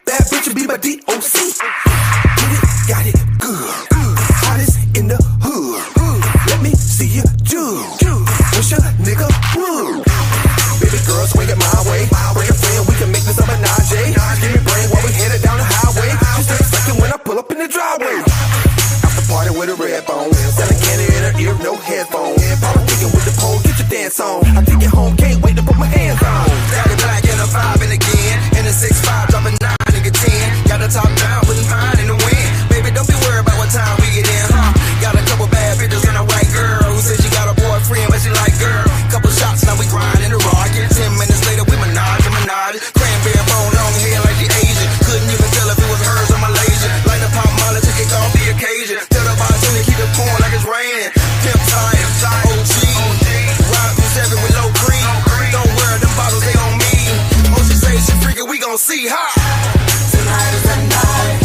Bad bitch be my DOC. Get it, got it, good. Hottest in the hood. Let me see you do. Push a nigga wood. Baby girl, swing it my way. Bring a friend, we can make this a menage. Give me brain while we headed down the highway. She starts sucking when I pull up in the driveway. After party with a red bone. Selling candy in her ear, no headphones. Papa kicking with the pole, get your dance on. I take it home, can't wait to put my hands on. Daddy black and a 5 and again. And a 6'5", dropping 9, nigga 10. Got the top down, putting pine in the wind. Baby, don't be worried about what time we get in, huh? Got a couple bad bitches and a white girl who said she got a boyfriend, but she like girl. Couple shots, now we grind in the rocket. 10 minutes later, we menage and menage. Cranberry bone, long hair like she Asian. Couldn't even tell if it was hers or Malaysian. Like the pop molly to kick off the occasion. Tell the bartender keep it pouring like it's raining. Pimp time, OG. Ride through 7 with low cream. Don't worry, them bottles, they on me. Oh, she say she freaking, we gon' see, ha! Tonight is the night.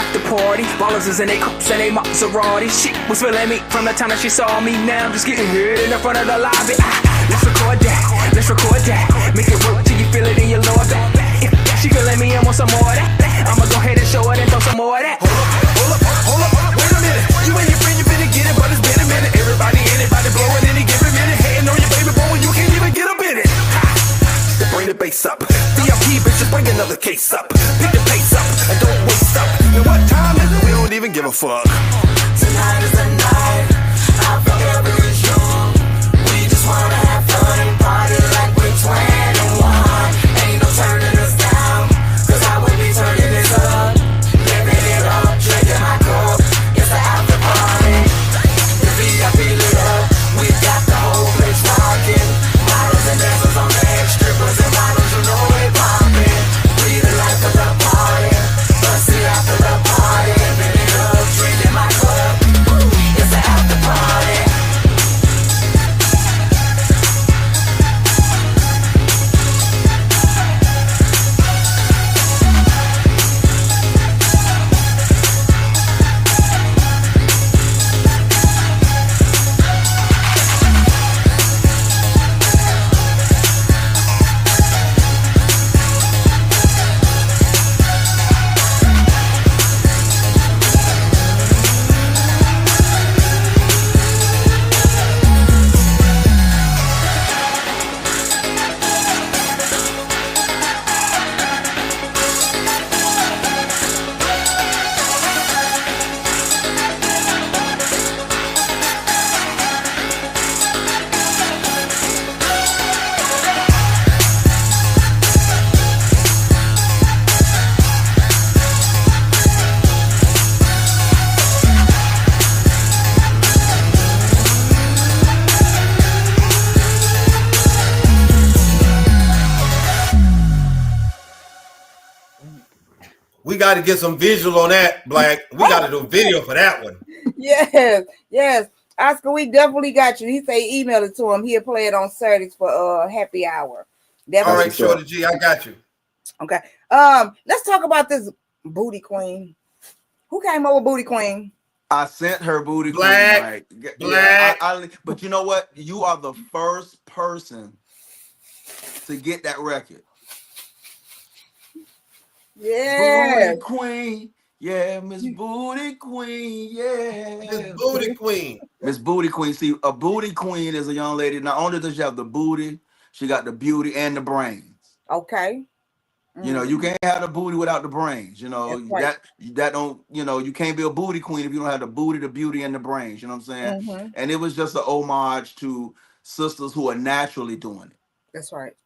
after party. Ballers is in they cups and they Maserati. She was feeling me from the time that she saw me. Now I'm just getting hit in the front of the lobby. Let's record that, let's record that. Make it work till you feel it in your lower back. If she feeling me and want some more of that, I'ma go ahead and show her and throw some more of that. Hold up, wait a minute. You and your friend, you finna get it, but it's been a minute. Everybody, anybody blowing any given minute. Hating on your baby boy when you can't even get up in it. Bring the bass up. VIP bitches, bring another case up. Pick the pace up and don't waste up. And what time is it? We don't even give a fuck. Tonight is the night. Our forever is young. We just wanna have fun and party like we're 21. Ain't no turning us down, 'cause I will be turning this up. Living it up, drinking my cup. It's the after party. The VIP lit up. We got the whole place rocking. Models and dancers on the edge, strippers and models, you know they poppin'. Breathe the life of the party. Let's see after the party. Living it up, drinking my cup. It's the after party. We got to get some visual on that, Black. We got to do a video for that one. Yes. Oscar, we definitely got you. He say email it to him. He'll play it on Saturdays for happy hour. Definitely. All right, Shorty G, I got you. Okay. Let's talk about this booty queen. Who came up with booty queen? I sent her booty Black. queen. Black. Yeah, but you know what? You are the first person to get that record. Yeah. Booty queen. Yeah, Miss Booty Queen. Yeah. Miss Booty Queen. Miss Booty Queen. See, a booty queen is a young lady. Not only does she have the booty, she got the beauty and the brains. Okay. You know, you can't have the booty without the brains. You know, right. that don't, you know, you can't be a booty queen if you don't have the booty, the beauty, and the brains. You know what I'm saying? Mm-hmm. And it was just an homage to sisters who are naturally doing it. That's right.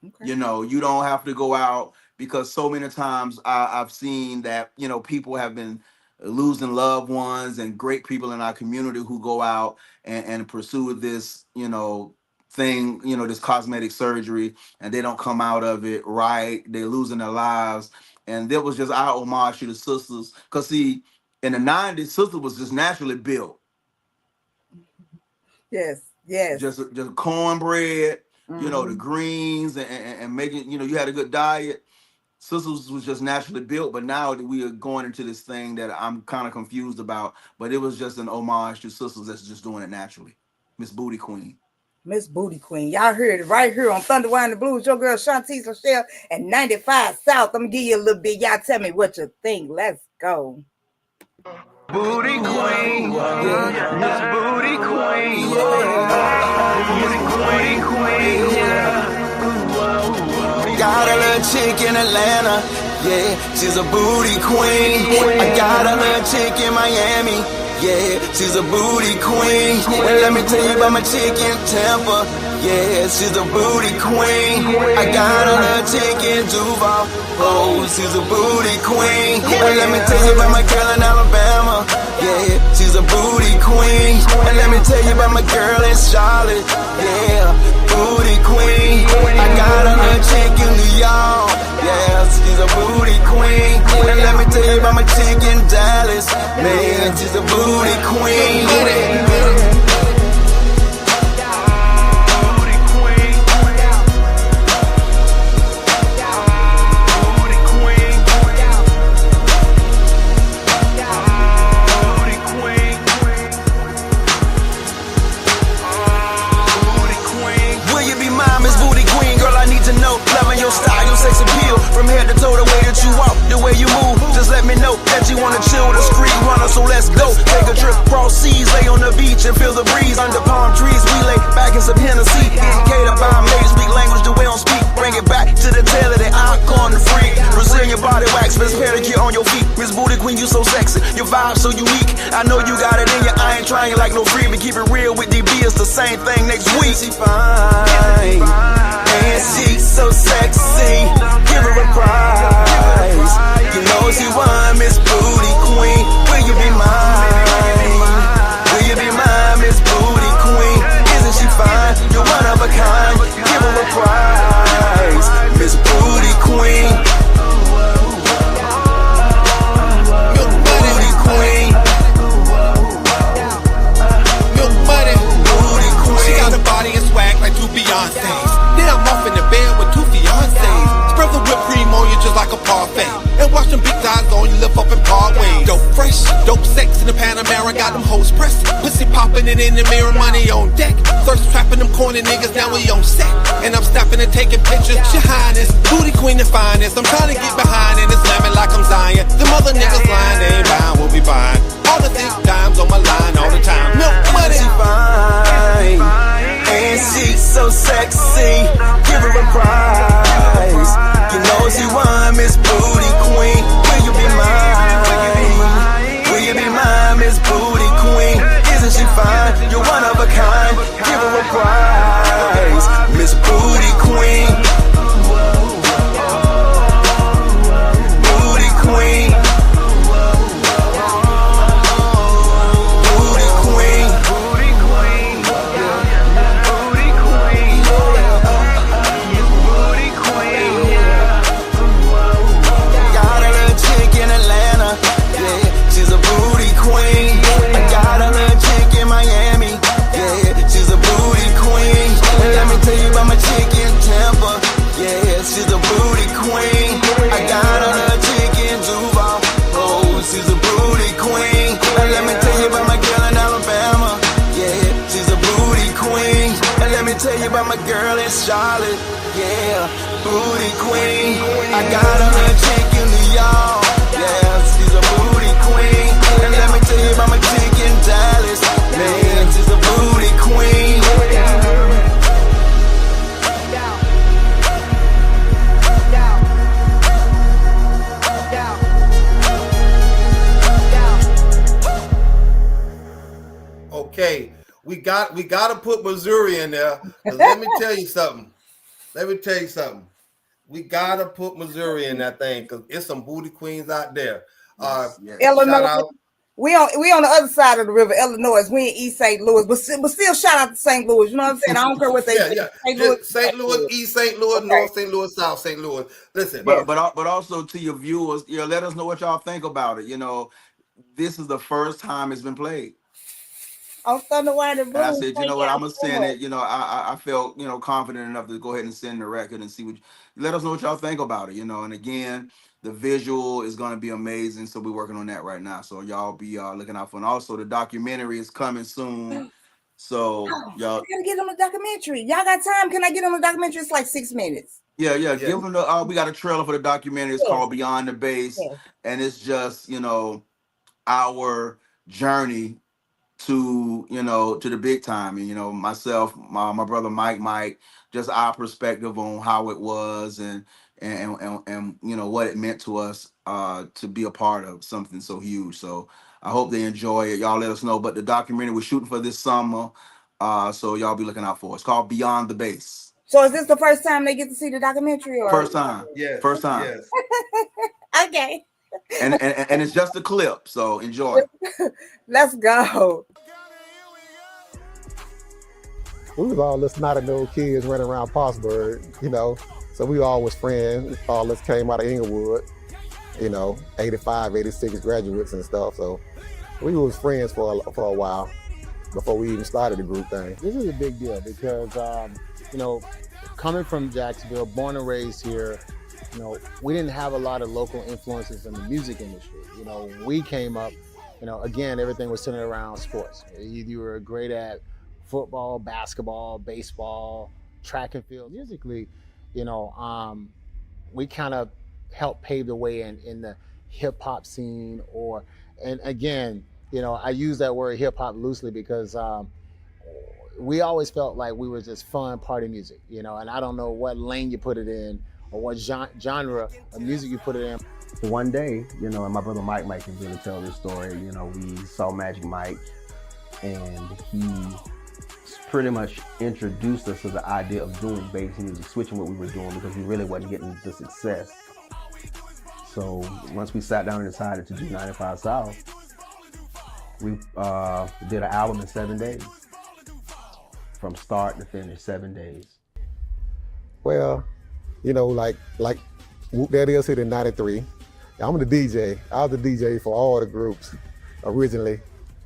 Okay. You know, you don't have to go out, because so many times I've seen that, you know, people have been losing loved ones and great people in our community who go out and pursue this, you know, thing, you know, this cosmetic surgery, and they don't come out of it right. They're losing their lives. And that was just our homage to the sisters. Because, see, in the 90s, sisters was just naturally built. Yes. Just cornbread, you know, the greens and making, you know, you had a good diet. Sisters was just naturally built, but now we are going into this thing that I'm kind of confused about. But it was just an homage to sisters that's just doing it naturally. Miss Booty Queen. Miss Booty Queen. Y'all heard it right here on Thunder Wine and Blues. Your girl Shantice Lachelle and 95 South. I'm gonna give you a little bit. Y'all tell me what you think. Let's go. Booty queen, yeah. Miss Booty queen, yeah. Miss Booty queen, yeah. Got a little chick in Atlanta, yeah. She's a booty queen. I got a little chick in Miami, yeah. She's a booty queen. And let me tell you about my chick in Tampa, yeah. She's a booty queen. I got a little chick in Duval, oh, she's a booty queen. And let me tell you about my girl in Alabama, yeah. She's a booty queen. And let me tell you about my girl in Charlotte, yeah. Booty queen. I got a little chick in New York, yeah. She's a booty queen. And let me tell you about my chick in Dallas, man. She's a booty queen. still the street runner, so let's go. Take a trip across seas, lay on the beach and feel the breeze. Under palm trees, we lay back in some Hennessy. Educated by mates, speak language that we don't speak. Bring it back to the tail of the icon, the freak. Brazilian body wax, best pedicure on your feet. Miss Booty Queen, you so sexy, your vibe so unique. I know you got it in you, I ain't trying like no free. But keep it real with DB, it's the same thing next week. She fine, and she's so sexy. Give her a prize. You know she won, Miss Booty Queen. Will you be mine? Will you be mine, Miss Booty Queen? Isn't she fine? You're one of a kind. Give her a prize, Miss Booty Queen. Milk Booty Queen. Milk Money. Booty Queen. She got a body and swag like two Beyoncés. Now I'm off in the bed with two fiancés. Spread the whipped cream on you just like a parfait. And watch them big thighs on you lift up in Parkway. Dope fresh, dope sex in the Panamera. Got them hoes pressed. Pussy popping it in the mirror, money on deck. Thirst trapping them corny niggas, now we on set. And I'm snapping and taking pictures. Your Highness, Booty Queen the finest. I'm trying to get behind and it's slamming like I'm Zion. Them other niggas lying, they ain't buying, we'll be buying. All the thick dimes on my line all the time. Milk Money. She fine, and she's so sexy. Give her a prize. You know she won, Miss Booty Queen. Will you be mine? Will you be mine, Miss Booty Queen? Isn't she fine? You're one of a kind. Give her a prize, Miss Booty Queen. Booty Queen. Booty Queen. Booty Queen. Booty Queen. Booty Queen. Got a little chick in Atlanta, yeah, she's a booty queen. I got a little chick in Miami, yeah, she's a booty queen. And let me tell you about my chick in Tampa, yeah, she's a booty queen. I got a little chick in Duval, oh, she's a booty queen. And let me tell you about my girl in Alabama, yeah, she's a booty queen. And let me tell you about my girl in Charlotte, yeah, booty queen. I got a little chick in New York, yeah, she's a booty queen. And let me tell you about my chick in Dallas, man, she's a booty queen. Okay, we got to put Missouri in there. 'Cause let me tell you something. We gotta put Missouri in that thing because it's some booty queens out there. Yes. Illinois, shout out. we on the other side of the river, Illinois. We in East St. Louis, but still shout out to St. Louis. You know what I'm saying? I don't care what they say. Yeah. St. Louis, East St. Louis, okay. North St. Louis, South St. Louis. Listen, But also to your viewers, let us know what y'all think about it. This is the first time it's been played. On Thunder Wine and And I Blues. said, you know what, I'm gonna send it. I felt confident enough to go ahead and send the record and see let us know what y'all think about it. And again, the visual is gonna be amazing. So we're working on that right now. So y'all be looking out for it. And also the documentary is coming soon. So y'all I gotta get on the documentary. Y'all got time? Can I get on the documentary? It's like 6 minutes. Yeah. Give them we got a trailer for the documentary. It's called Beyond the Base, and it's just our journey to the big time, and myself, my brother Mike, just our perspective on how it was and what it meant to us to be a part of something so huge. So I hope they enjoy it. Y'all let us know. But the documentary we're shooting for this summer, so y'all be looking out for it. It's called Beyond the Base. So is this the first time they get to see the documentary, or First time? Yes. First time. Yes. Okay. And it's just a clip, so enjoy. Let's go. We was all little snotty old kids running around Pottsburg, so we all was friends. All us came out of Inglewood, 85, 86 graduates and stuff. So we was friends for a while before we even started the group thing. This is a big deal because, coming from Jacksonville, born and raised here, we didn't have a lot of local influences in the music industry. When we came up, again, everything was centered around sports. You were great at football, basketball, baseball, track and field. Musically, we kind of helped pave the way in the hip hop scene, or And again, I use that word hip hop loosely because we always felt like we were just fun party music, and I don't know what lane you put it in or what genre of music you put it in. One day, and my brother Mike can really tell this story. We saw Magic Mike, and he pretty much introduced us to the idea of doing bass music, switching what we were doing because we really wasn't getting the success. So once we sat down and decided to do 95 South, we did an album in 7 days. From start to finish, 7 days. Well, like Whoop That Is hit in 93. I'm the DJ. I was the DJ for all the groups originally.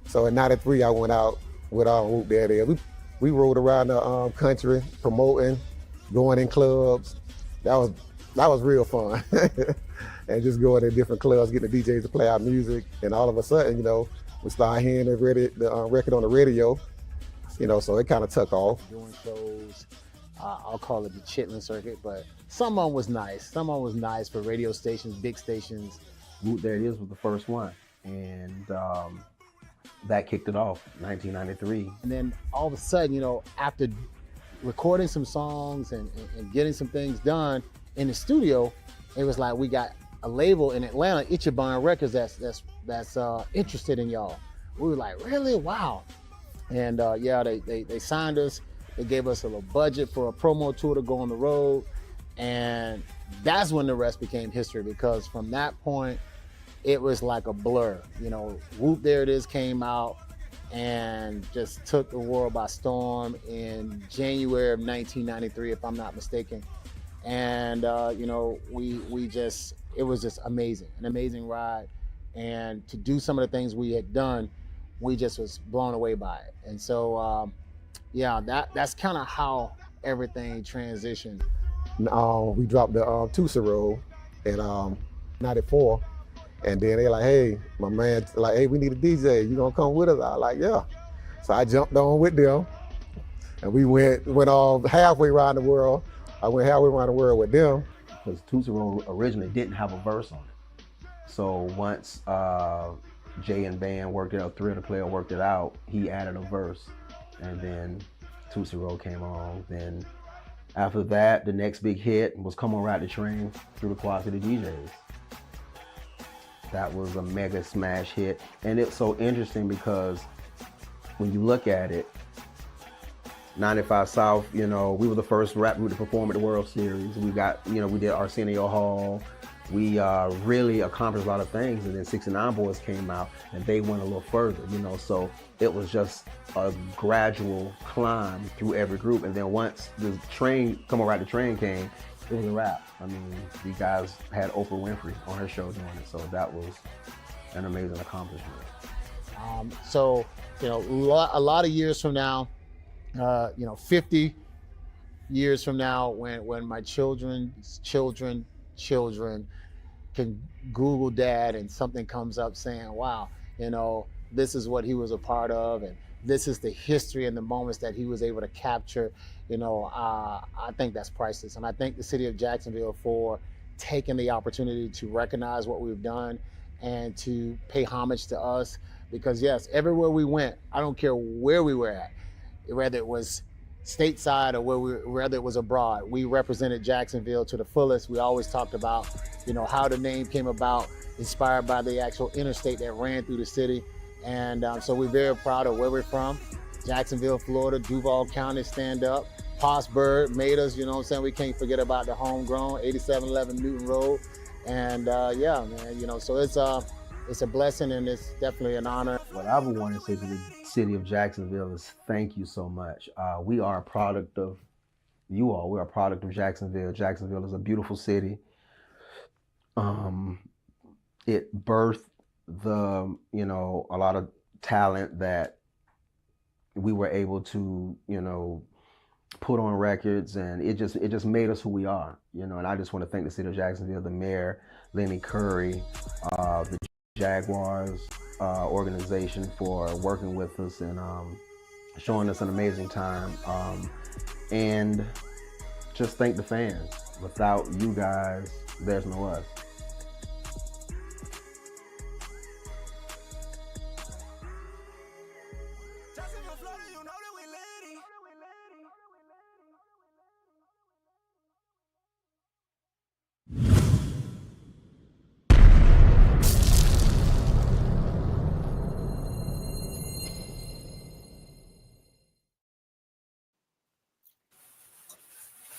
So in 93, I went out with Whoop That Is. We rode around the country promoting, going in clubs. That was real fun. And just going to different clubs, getting the DJs to play our music. And all of a sudden, we started hearing the record on the radio. So it kind of took off. Doing shows, I'll call it the Chitlin circuit, but some of them was nice. Some of them was nice for radio stations, big stations. Whoop There It Is was the first one, and that kicked it off, 1993. And then all of a sudden, after recording some songs and getting some things done in the studio, it was like we got a label in Atlanta, Ichiban Records, that's interested in y'all. We were like, really? Wow. And they signed us. They gave us a little budget for a promo tour to go on the road. And that's when the rest became history, because from that point, it was like a blur. Whoop There It Is came out and just took the world by storm in January of 1993, if I'm not mistaken. And, it was just amazing, an amazing ride. And to do some of the things we had done, we just was blown away by it. And so, that's kind of how everything transitioned. We dropped the Tusaro in 94. And then they like, hey, my man, like, hey, we need a DJ. You gonna come with us? I was like, yeah. So I jumped on with them. And we went all halfway around the world. I went halfway around the world with them. Because Tusaro originally didn't have a verse on it. So once Jay and Band worked it out, Three of the Player worked it out, he added a verse. And then Tusaro came on. Then after that, the next big hit was Come On Ride the Train through the Quad City DJs. That was a mega smash hit. And it's so interesting because when you look at it, 95 South, we were the first rap group to perform at the World Series. We got, we did Arsenio Hall. We really accomplished a lot of things. And then 69 Boys came out and they went a little further, so it was just a gradual climb through every group. And then once the train, Come On Ride the Train came, it was a wrap. I mean, you guys had Oprah Winfrey on her show doing it. So that was an amazing accomplishment. A lot of years from now, 50 years from now, when my children's children can Google Dad and something comes up saying, wow, this is what he was a part of, and this is the history and the moments that he was able to capture, I think that's priceless. And I thank the city of Jacksonville for taking the opportunity to recognize what we've done and to pay homage to us. Because yes, everywhere we went, I don't care where we were at, whether it was stateside or whether it was abroad, we represented Jacksonville to the fullest. We always talked about, how the name came about, inspired by the actual interstate that ran through the city. And so we're very proud of where we're from. Jacksonville, Florida, Duval County, stand up. Pottsburg made us, we can't forget about the homegrown, 8711 Newton Road. And so it's a blessing and it's definitely an honor. What I would want to say to the city of Jacksonville is thank you so much. We are a product of you all. We're a product of Jacksonville. Jacksonville is a beautiful city. It birthed a lot of talent that we were able to, put on records, and it just made us who we are, and I just want to thank the city of Jacksonville, the mayor, Lenny Curry, the Jaguars organization for working with us and showing us an amazing time, and just thank the fans. Without you guys, there's no us.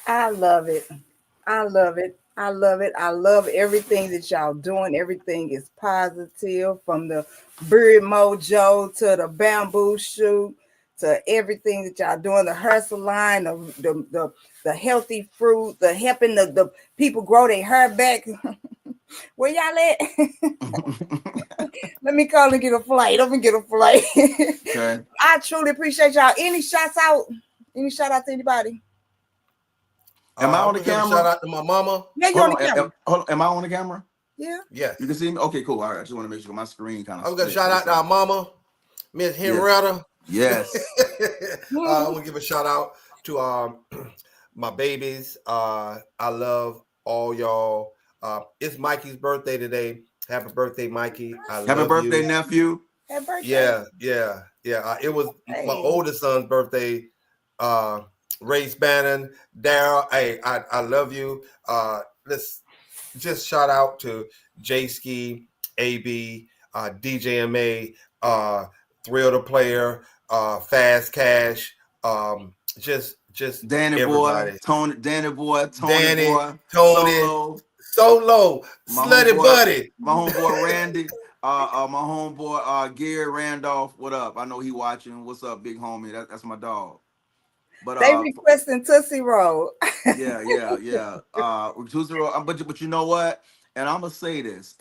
I love it. I love it. I love it. I love everything that y'all doing. Everything is positive from the bird mojo to the bamboo shoot to everything that y'all doing. The hair salon, the healthy fruit, the helping the people grow their hair back. Where y'all at? Let me call and get a flight. I'm gonna get a flight. Okay. I truly appreciate y'all. Any shots out? Any shout out to anybody? Am I I'm on the gonna give a camera? shout out to my mama. Yeah, you on the camera. Hold on. Am I on the camera? Yeah. Yes. You can see me? Okay, cool. All right. I just want to make sure my screen kind of I'm gonna split. shout out to our mama, Miss Yes. Henrietta. Yes. I'm gonna give a shout out to my babies. I love all y'all. It's Mikey's birthday today. Happy birthday, Mikey. I Happy love birthday, you. nephew. Happy birthday. Yeah. It was my Hey. oldest son's birthday. Ray Bannon, Daryl. Hey, I love you. Let's just shout out to J Ski, AB, DJMA, Thrill the Player, Fast Cash, just Danny everybody. boy, Tony, Danny boy, Tony Danny, boy, Tony, Solo, my Slutty homeboy, Buddy. my homeboy Randy, my homeboy Gary Randolph. What up? I know he watching. What's up, big homie? That's my dog. But They requesting Tootsie Roll. yeah. Tootsie Roll. But you know what? And I'm gonna say this,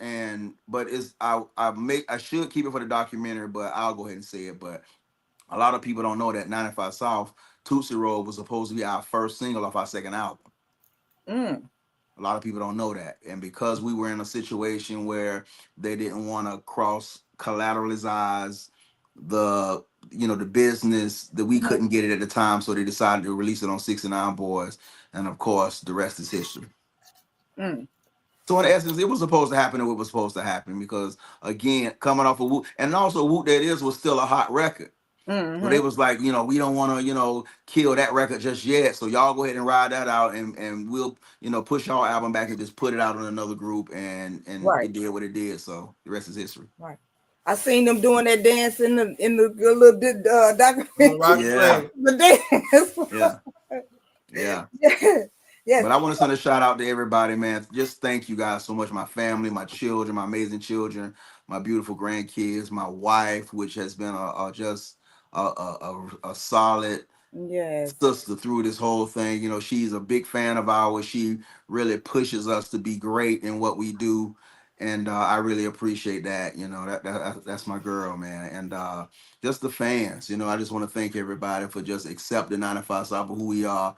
but it's I should keep it for the documentary, but I'll go ahead and say it. But a lot of people don't know that 95 South Tootsie Roll was supposed to be our first single off our second album. Mm. A lot of people don't know that. And because we were in a situation where they didn't want to cross collateralize the business, that we couldn't get it at the time, so they decided to release it on 69 Boys. And of course, the rest is history. Mm. So in essence, it was supposed to happen and it was supposed to happen because again, coming off of Woot, and also Woot That Is was still a hot record. Mm-hmm. So they was like, we don't want to, kill that record just yet. So y'all go ahead and ride that out, and we'll, push y'all album back and just put it out on another group, and Right. it did what it did. So the rest is history. Right. I seen them doing that dance in the little documentary. Yeah. The dance. Yeah. Yes. But I want to send a shout out to everybody, man. Just thank you guys so much. My family, my children, my amazing children, my beautiful grandkids, my wife, which has been just a solid Yes. sister through this whole thing. She's a big fan of ours. She really pushes us to be great in what we do, and I really appreciate that. That's my girl, man. And just the fans. I just want to thank everybody for just accepting 95 South for who we are.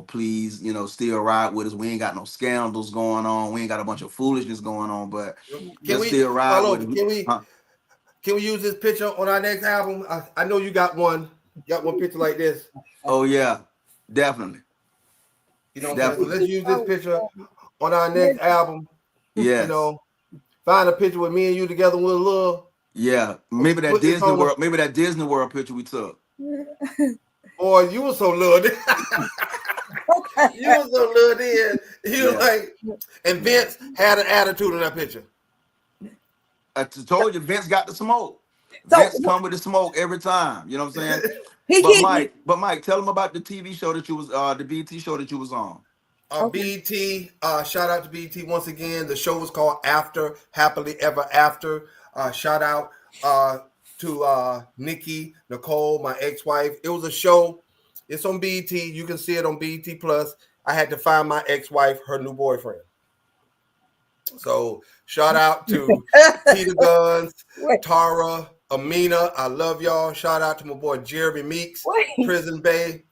Please, still ride with us. We ain't got no scandals going on. We ain't got a bunch of foolishness going on, but just still ride with us. Can we use this picture on our next album? I know you got one. Got one picture like this. Oh yeah, definitely. So let's use this picture on our next album. Yes. Find a picture with me and you together with love. Yeah, maybe that Disney World picture we took. Boy, you were so loved. You were so loved in. You like, and Vince had an attitude in that picture. I told you, Vince got the smoke. Vince come with the smoke every time. You know what I'm saying? But Mike, tell them about the TV show that you was, the BT show that you was on. BT, shout out to BT once again. The show was called After Happily Ever After. Shout out to Nikki, Nicole, my ex-wife. It was a show. It's on BT. You can see it on BT Plus. I had to find my ex-wife, her new boyfriend. So shout out to Peter Guns, Tara, Amina. I love y'all. Shout out to my boy Jeremy Meeks, Prison Bay.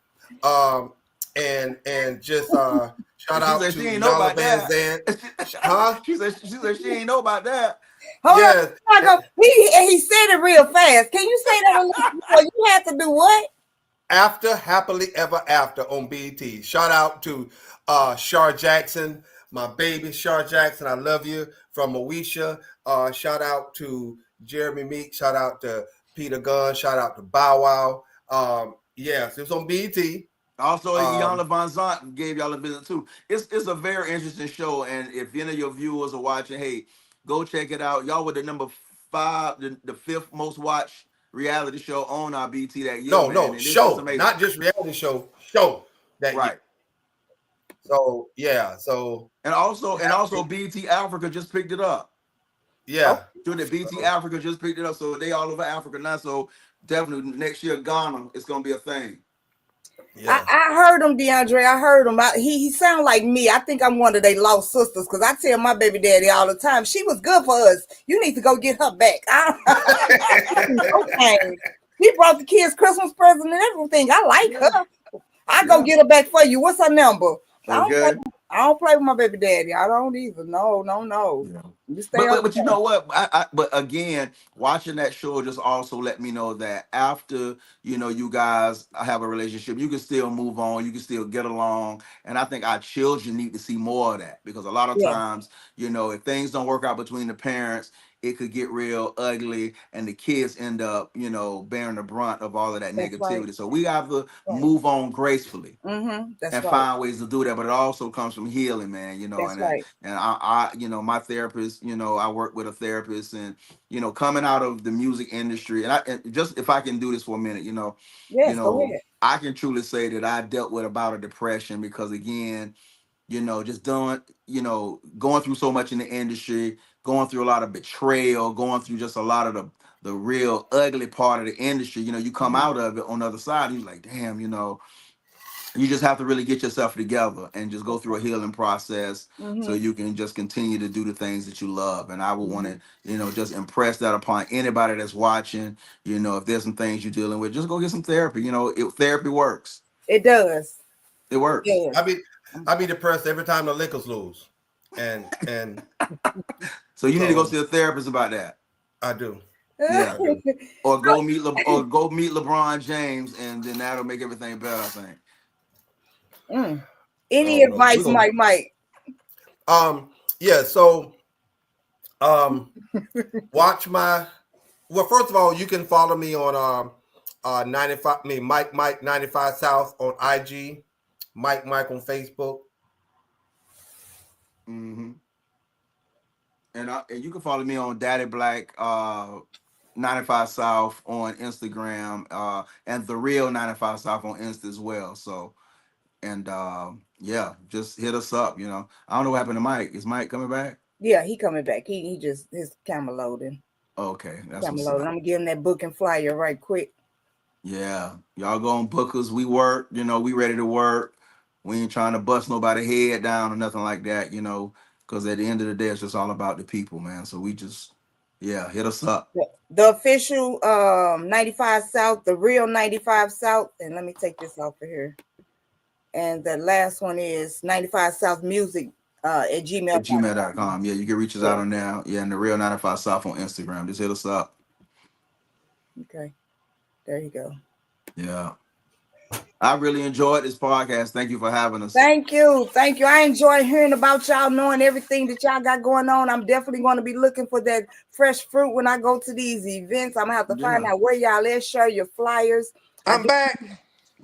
And just shout out to Yala Van Zandt. Huh? She said she ain't know about that. Hold on. He said it real fast. Can you say that a little more? You have to do what? After Happily Ever After on BT. Shout out to Shar Jackson, my baby Shar Jackson. I love you from Moesha. Shout out to Jeremy Meek. Shout out to Peter Gunn. Shout out to Bow Wow. Yes, it was on BT. Also, Yana Van Zant gave y'all a visit too. It's a very interesting show, and if any of your viewers are watching, hey, go check it out. Y'all were the number 5, the 5th most watched reality show on our BT that year. No, show, not just reality show. Show that right. year. So yeah, so and also BT Africa just picked it up. yeah. Doing that, BT Africa just picked it up, so they all over Africa now. So definitely next year Ghana it's gonna be a thing. Yeah. I heard him, DeAndre. I heard him. He sound like me. I think I'm one of they lost sisters because I tell my baby daddy all the time, she was good for us. You need to go get her back. Okay. He brought the kids Christmas present and everything. I like her. I go get her back for you. What's her number? Okay. I don't play with my baby daddy. I don't either. No. Yeah. You stay But you know what? But again, watching that show just also let me know that after you guys have a relationship, you can still move on, you can still get along, and I think our children need to see more of that because a lot of Yeah. times, if things don't work out between the parents, it could get real ugly, and the kids end up bearing the brunt of all of that That's right. negativity. So we have to move on gracefully That's and right. find ways to do that. But it also comes from healing, man. That's And right. my therapist, I work with a therapist, and coming out of the music industry, and just if I can do this for a minute, Yes, go ahead. I can truly say that I dealt with about a depression because again, just doing, going through so much in the industry, going through a lot of betrayal, going through just a lot of the real ugly part of the industry. You come out of it on the other side, you're like, damn, you just have to really get yourself together and just go through a healing process so you can just continue to do the things that you love. And I would want to, just impress that upon anybody that's watching. If there's some things you're dealing with, just go get some therapy. Therapy works. It does. It works. Yes. I be depressed every time the Lakers lose, and so you need to go see a therapist about that. I do. Yeah. Or go meet LeBron James, and then that'll make everything better, I think. Any advice, Mike? Yeah. So, watch my. Well, first of all, you can follow me on 95. Mike 95 South on IG, Mike on Facebook. Mm-hmm. And you can follow me on Daddy Black 95 South on Instagram, and the real 95 South on Insta as well. So, and yeah, just hit us up. I don't know what happened to Mike. Is Mike coming back? Yeah, he coming back. He just his camera loading. Okay, that's Camera what's loading. up. I'm gonna give him that booking flyer right quick. Yeah, y'all go on Bookers. We work. We ready to work. We ain't trying to bust nobody head down or nothing like that. Because at the end of the day, it's just all about the people, man. So we just, hit us up. The official 95 South, the real 95 South, and let me take this off of here. And the last one is 95 South Music at gmail.com. At gmail.com. Yeah, you can reach us out on there. Yeah, and the real 95 South on Instagram. Just hit us up. Okay. There you go. Yeah. I really enjoyed this podcast. Thank you for having us. Thank you. I enjoy hearing about y'all, knowing everything that y'all got going on. I'm definitely going to be looking for that fresh fruit when I go to these events. I'm going to have to find out where y'all at, share your flyers. I'm back.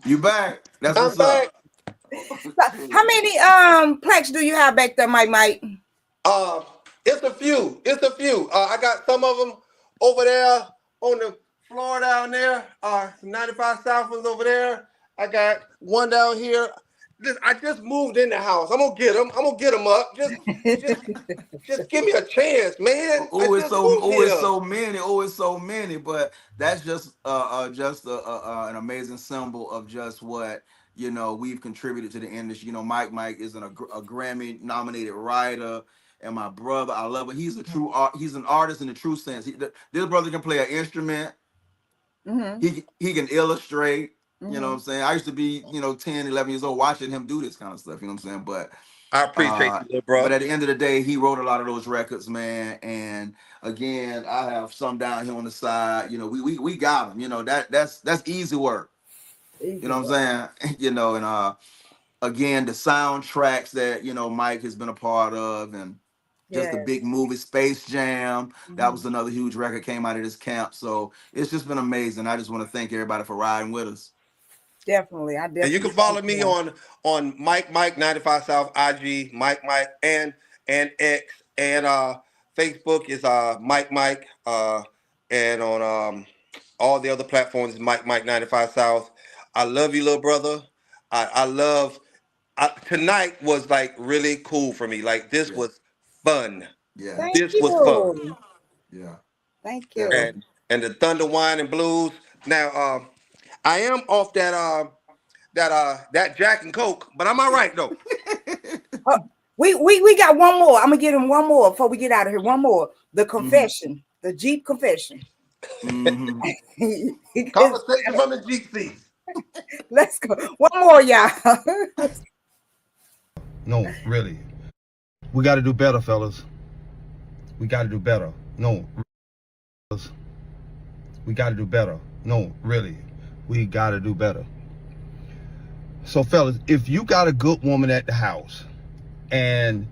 You back. That's what's up. How many plaques do you have back there, Mike? It's a few. I got some of them over there on the floor down there. 95 South ones over there. I got one down here. I just moved in the house. I'm gonna get them. Up. Just give me a chance, man. It's so many. But that's just an amazing symbol of just what we've contributed to the industry. Mike is a Grammy nominated writer. And my brother, I love it. He's he's an artist in the true sense. This brother can play an instrument. Mm-hmm. He can illustrate. Mm-hmm. You know what I'm saying? I used to be, 10, 11 years old watching him do this kind of stuff. You know what I'm saying? But I appreciate you, little bro. But at the end of the day, he wrote a lot of those records, man. And again, I have some down here on the side. We got them. That's easy work. You know what I'm saying? And again, the soundtracks that Mike has been a part of, and just the big movie Space Jam. That was another huge record came out of this camp. So it's just been amazing. I just want to thank everybody for riding with us. Definitely. And you can follow me on Mike 95 South IG, Mike and X, and Facebook is Mike and on all the other platforms is Mike 95 South. I love you, little brother. I love tonight was like really cool for me. Like this was fun. Yeah. Thank This was fun. you. Yeah. Thank you. Definitely. And the Thunder Wine and Blues. Now, I am off that Jack and Coke, but I'm all right though. Uh, we got one more. I'm gonna give him one more before we get out of here. One more. The confession, the Jeep confession. Mm-hmm. Conversation from the Jeep seats. Let's go. One more, y'all. No, really. We got to do better, fellas. We got to do better. No, fellas. We got to do better. No, really. We got to do better. So, fellas, if you got a good woman at the house and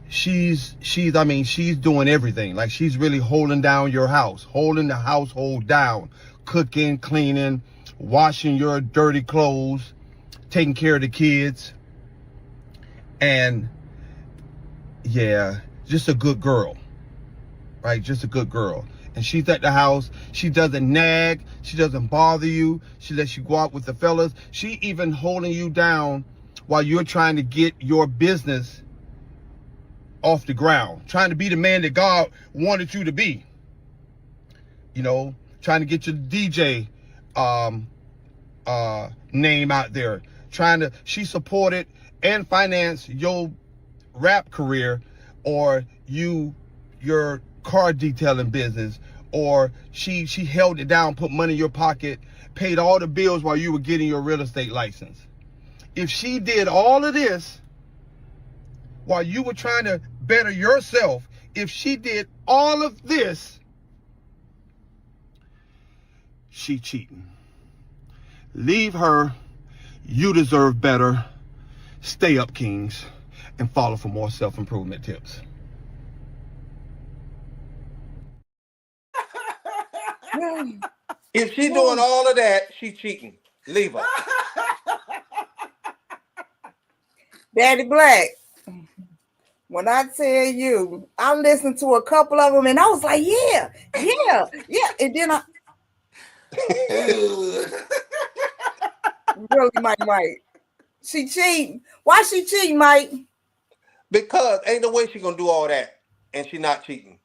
she's doing everything, like she's really holding down your house, holding the household down, cooking, cleaning, washing your dirty clothes, taking care of the kids, and yeah, just a good girl, right? Just a good girl. And she's at the house. She doesn't nag. She doesn't bother you. She lets you go out with the fellas. She even holding you down while you're trying to get your business off the ground, trying to be the man that God wanted you to be. You know, trying to get your DJ name out there. She supported and financed your rap career, or your car detailing business, or she held it down, put money in your pocket, paid all the bills while you were getting your real estate license. If she did all of this while you were trying to better yourself, if she did all of this, she cheating. Leave her. You deserve better. Stay up, kings, and follow for more self-improvement tips. If she doing all of that, she cheating. Leave her. Daddy Black. When I tell you, I listened to a couple of them and I was like, yeah. And then really, Mike. She cheating. Why she cheating, Mike? Because ain't no way she gonna do all that and she not cheating.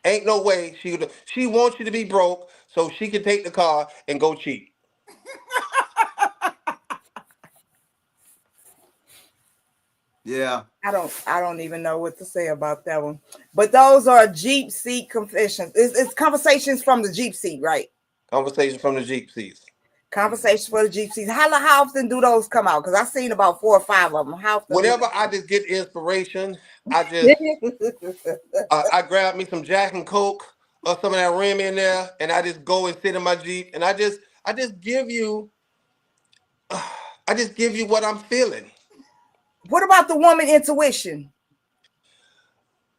Ain't no way she wants you to be broke so she can take the car and go cheat. Yeah. I don't even know what to say about that one. But those are Jeep seat confessions. It's conversations from the Jeep seat, right? Conversations from the Jeep seats. Conversations for the Jeep seats. How often do those come out? Because I've seen about 4 or 5 of them. How often? Whenever I just get inspiration, I grab me some Jack and Coke or some of that rim in there, and I just go and sit in my Jeep, and I just give you what I'm feeling. What about the woman intuition?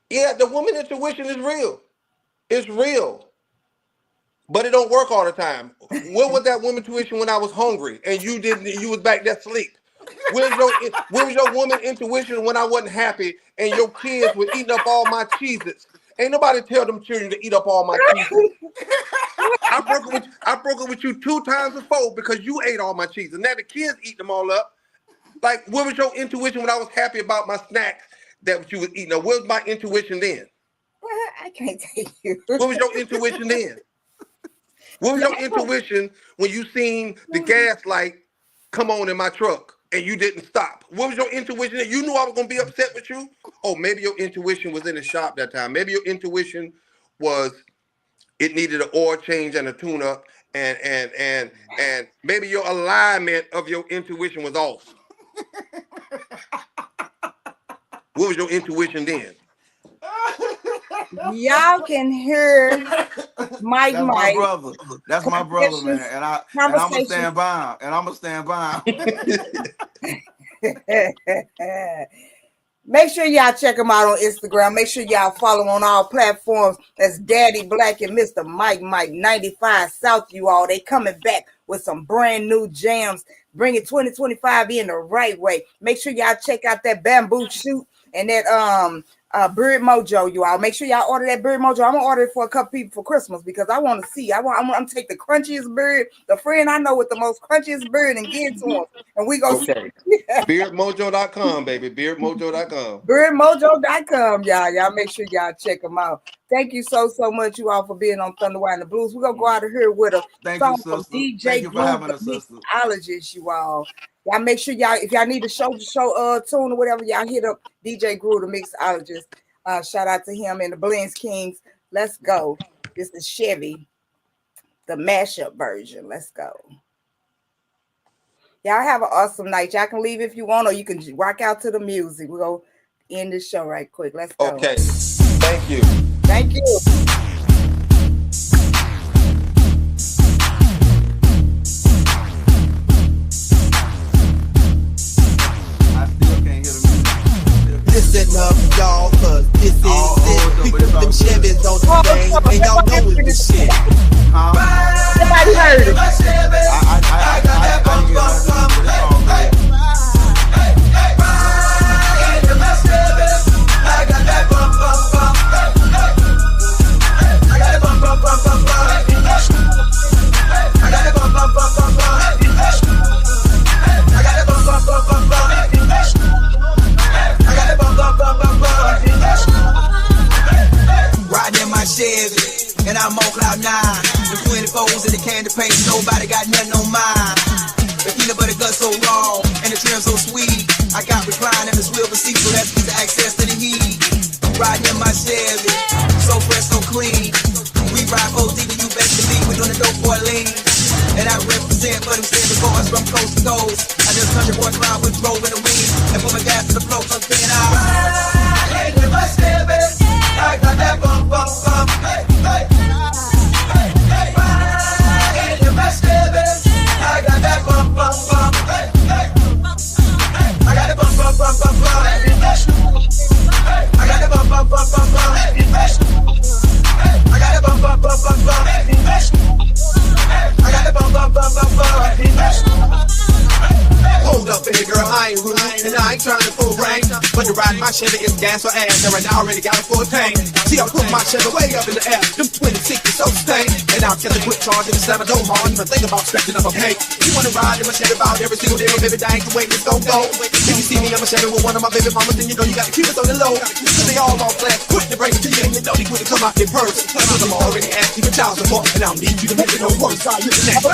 Yeah, the woman intuition is real. It's real. But it don't work all the time. Where was that woman intuition when I was hungry and you was back there asleep? Where was your woman intuition when I wasn't happy and your kids were eating up all my Cheez-Its? Ain't nobody tell them children to eat up all my Cheez-Its. I broke it with you 2 times before because you ate all my Cheez-Its. Now the kids eat them all up. Like, where was your intuition when I was happy about my snacks that you was eating? Now, where was my intuition then? I can't take you. What was your intuition then? What was your intuition when you seen the gas light come on in my truck and you didn't stop? What was your intuition? You knew I was going to be upset with you? Oh, maybe your intuition was in the shop that time. Maybe your intuition was it needed an oil change and a tune-up, and maybe your alignment of your intuition was off. What was your intuition then? Y'all can hear Mike. That's my brother. That's my brother, man. And I'm gonna stand by him. Make sure y'all check him out on Instagram. Make sure y'all follow on all platforms. That's Daddy Black and Mr. Mike 95 South. You all, they coming back with some brand new jams, bringing 2025 in the right way. Make sure y'all check out that Bamboo Shoot and that Bird Mojo, you all. Make sure y'all order that Bird Mojo. I'm gonna order it for a couple people for Christmas because I want to see. I'm gonna take the crunchiest bird, the friend I know with the most crunchiest bird, and give it to him. And we go okay. see. Beardmojo.com, baby. Beardmojo.com. Birdmojo.com, y'all. Y'all make sure y'all check them out. Thank you so much, you all, for being on Thunder Wine and the Blues. We're gonna go out of here with a song from DJ Groove, the mixologist, you all. Y'all make sure y'all, if y'all need to show tune or whatever, y'all hit up DJ Groove, the mixologist. Shout out to him and the Blends Kings. Let's go. This is Chevy, the mashup version. Let's go. Y'all have an awesome night. Y'all can leave if you want, or you can rock out to the music. We're going to end this show right quick. Let's go. Okay. Thank you. Thank you. Listen up, y'all, cause this is it. We put them Chevys on the thing, and y'all know it's the shit. Somebody heard it. I got that bump, bump, bump. Hey, hey, hey, ride in the Mercedes. I got that bump, bump, bump. Hey, hey, I got that bump, bump, bump, bump, bump. I got that bump, bump, bump, bump, bump. I got that bump, bump, bump, bump, bump. Riding in my Chevy, and I'm on cloud 9. The 24s and the candy paint, nobody got nothing on mine. The peanut butter gut so raw, and the trim so sweet. I got recline in the swivel seat, so that's easy access to the heat. Riding in my Chevy, so fresh, so clean. We ride both deep, and you best believe we're doing the dope boy lean. And I represent for them steady boys from coast to coast. I just country boy cloud with drove in the wind, and put my gas to the floor, so spin out. Ride in my Chevy, I got that bump, bump, bump. Hey, hey, hey, hey. Ride in my Chevy, I got that bump, bump, bump. Hey, hey, hey. I got that bump, bump, bump, bump, bump. Hey, I got that bump, bump, bump, bump, bump. Hey, I got that bump, bump, bump, bump, bump. I got that bump, bump, bump, bump, bump. Hold up, baby girl, I ain't rude, and I ain't trying to pull rank. But to ride my Chevy is gas or ass, and right now I already got a full tank. See, I put my Chevy way up in the air, them 26 is so stank. And I'll kill a quick charge in the slam, I don't hard, even think about scratching up a paint. You wanna ride in my Chevy about every single day, baby, I ain't wait, let's go. If you see me on my Chevy with one of my baby mamas, then you know you gotta keep it on the low. Cause they all on flat, quick to bring it to you, and you know they quick to come out in person. Cause I'm already asking for child support, and I'll need you to make it no worse. I'll use the next.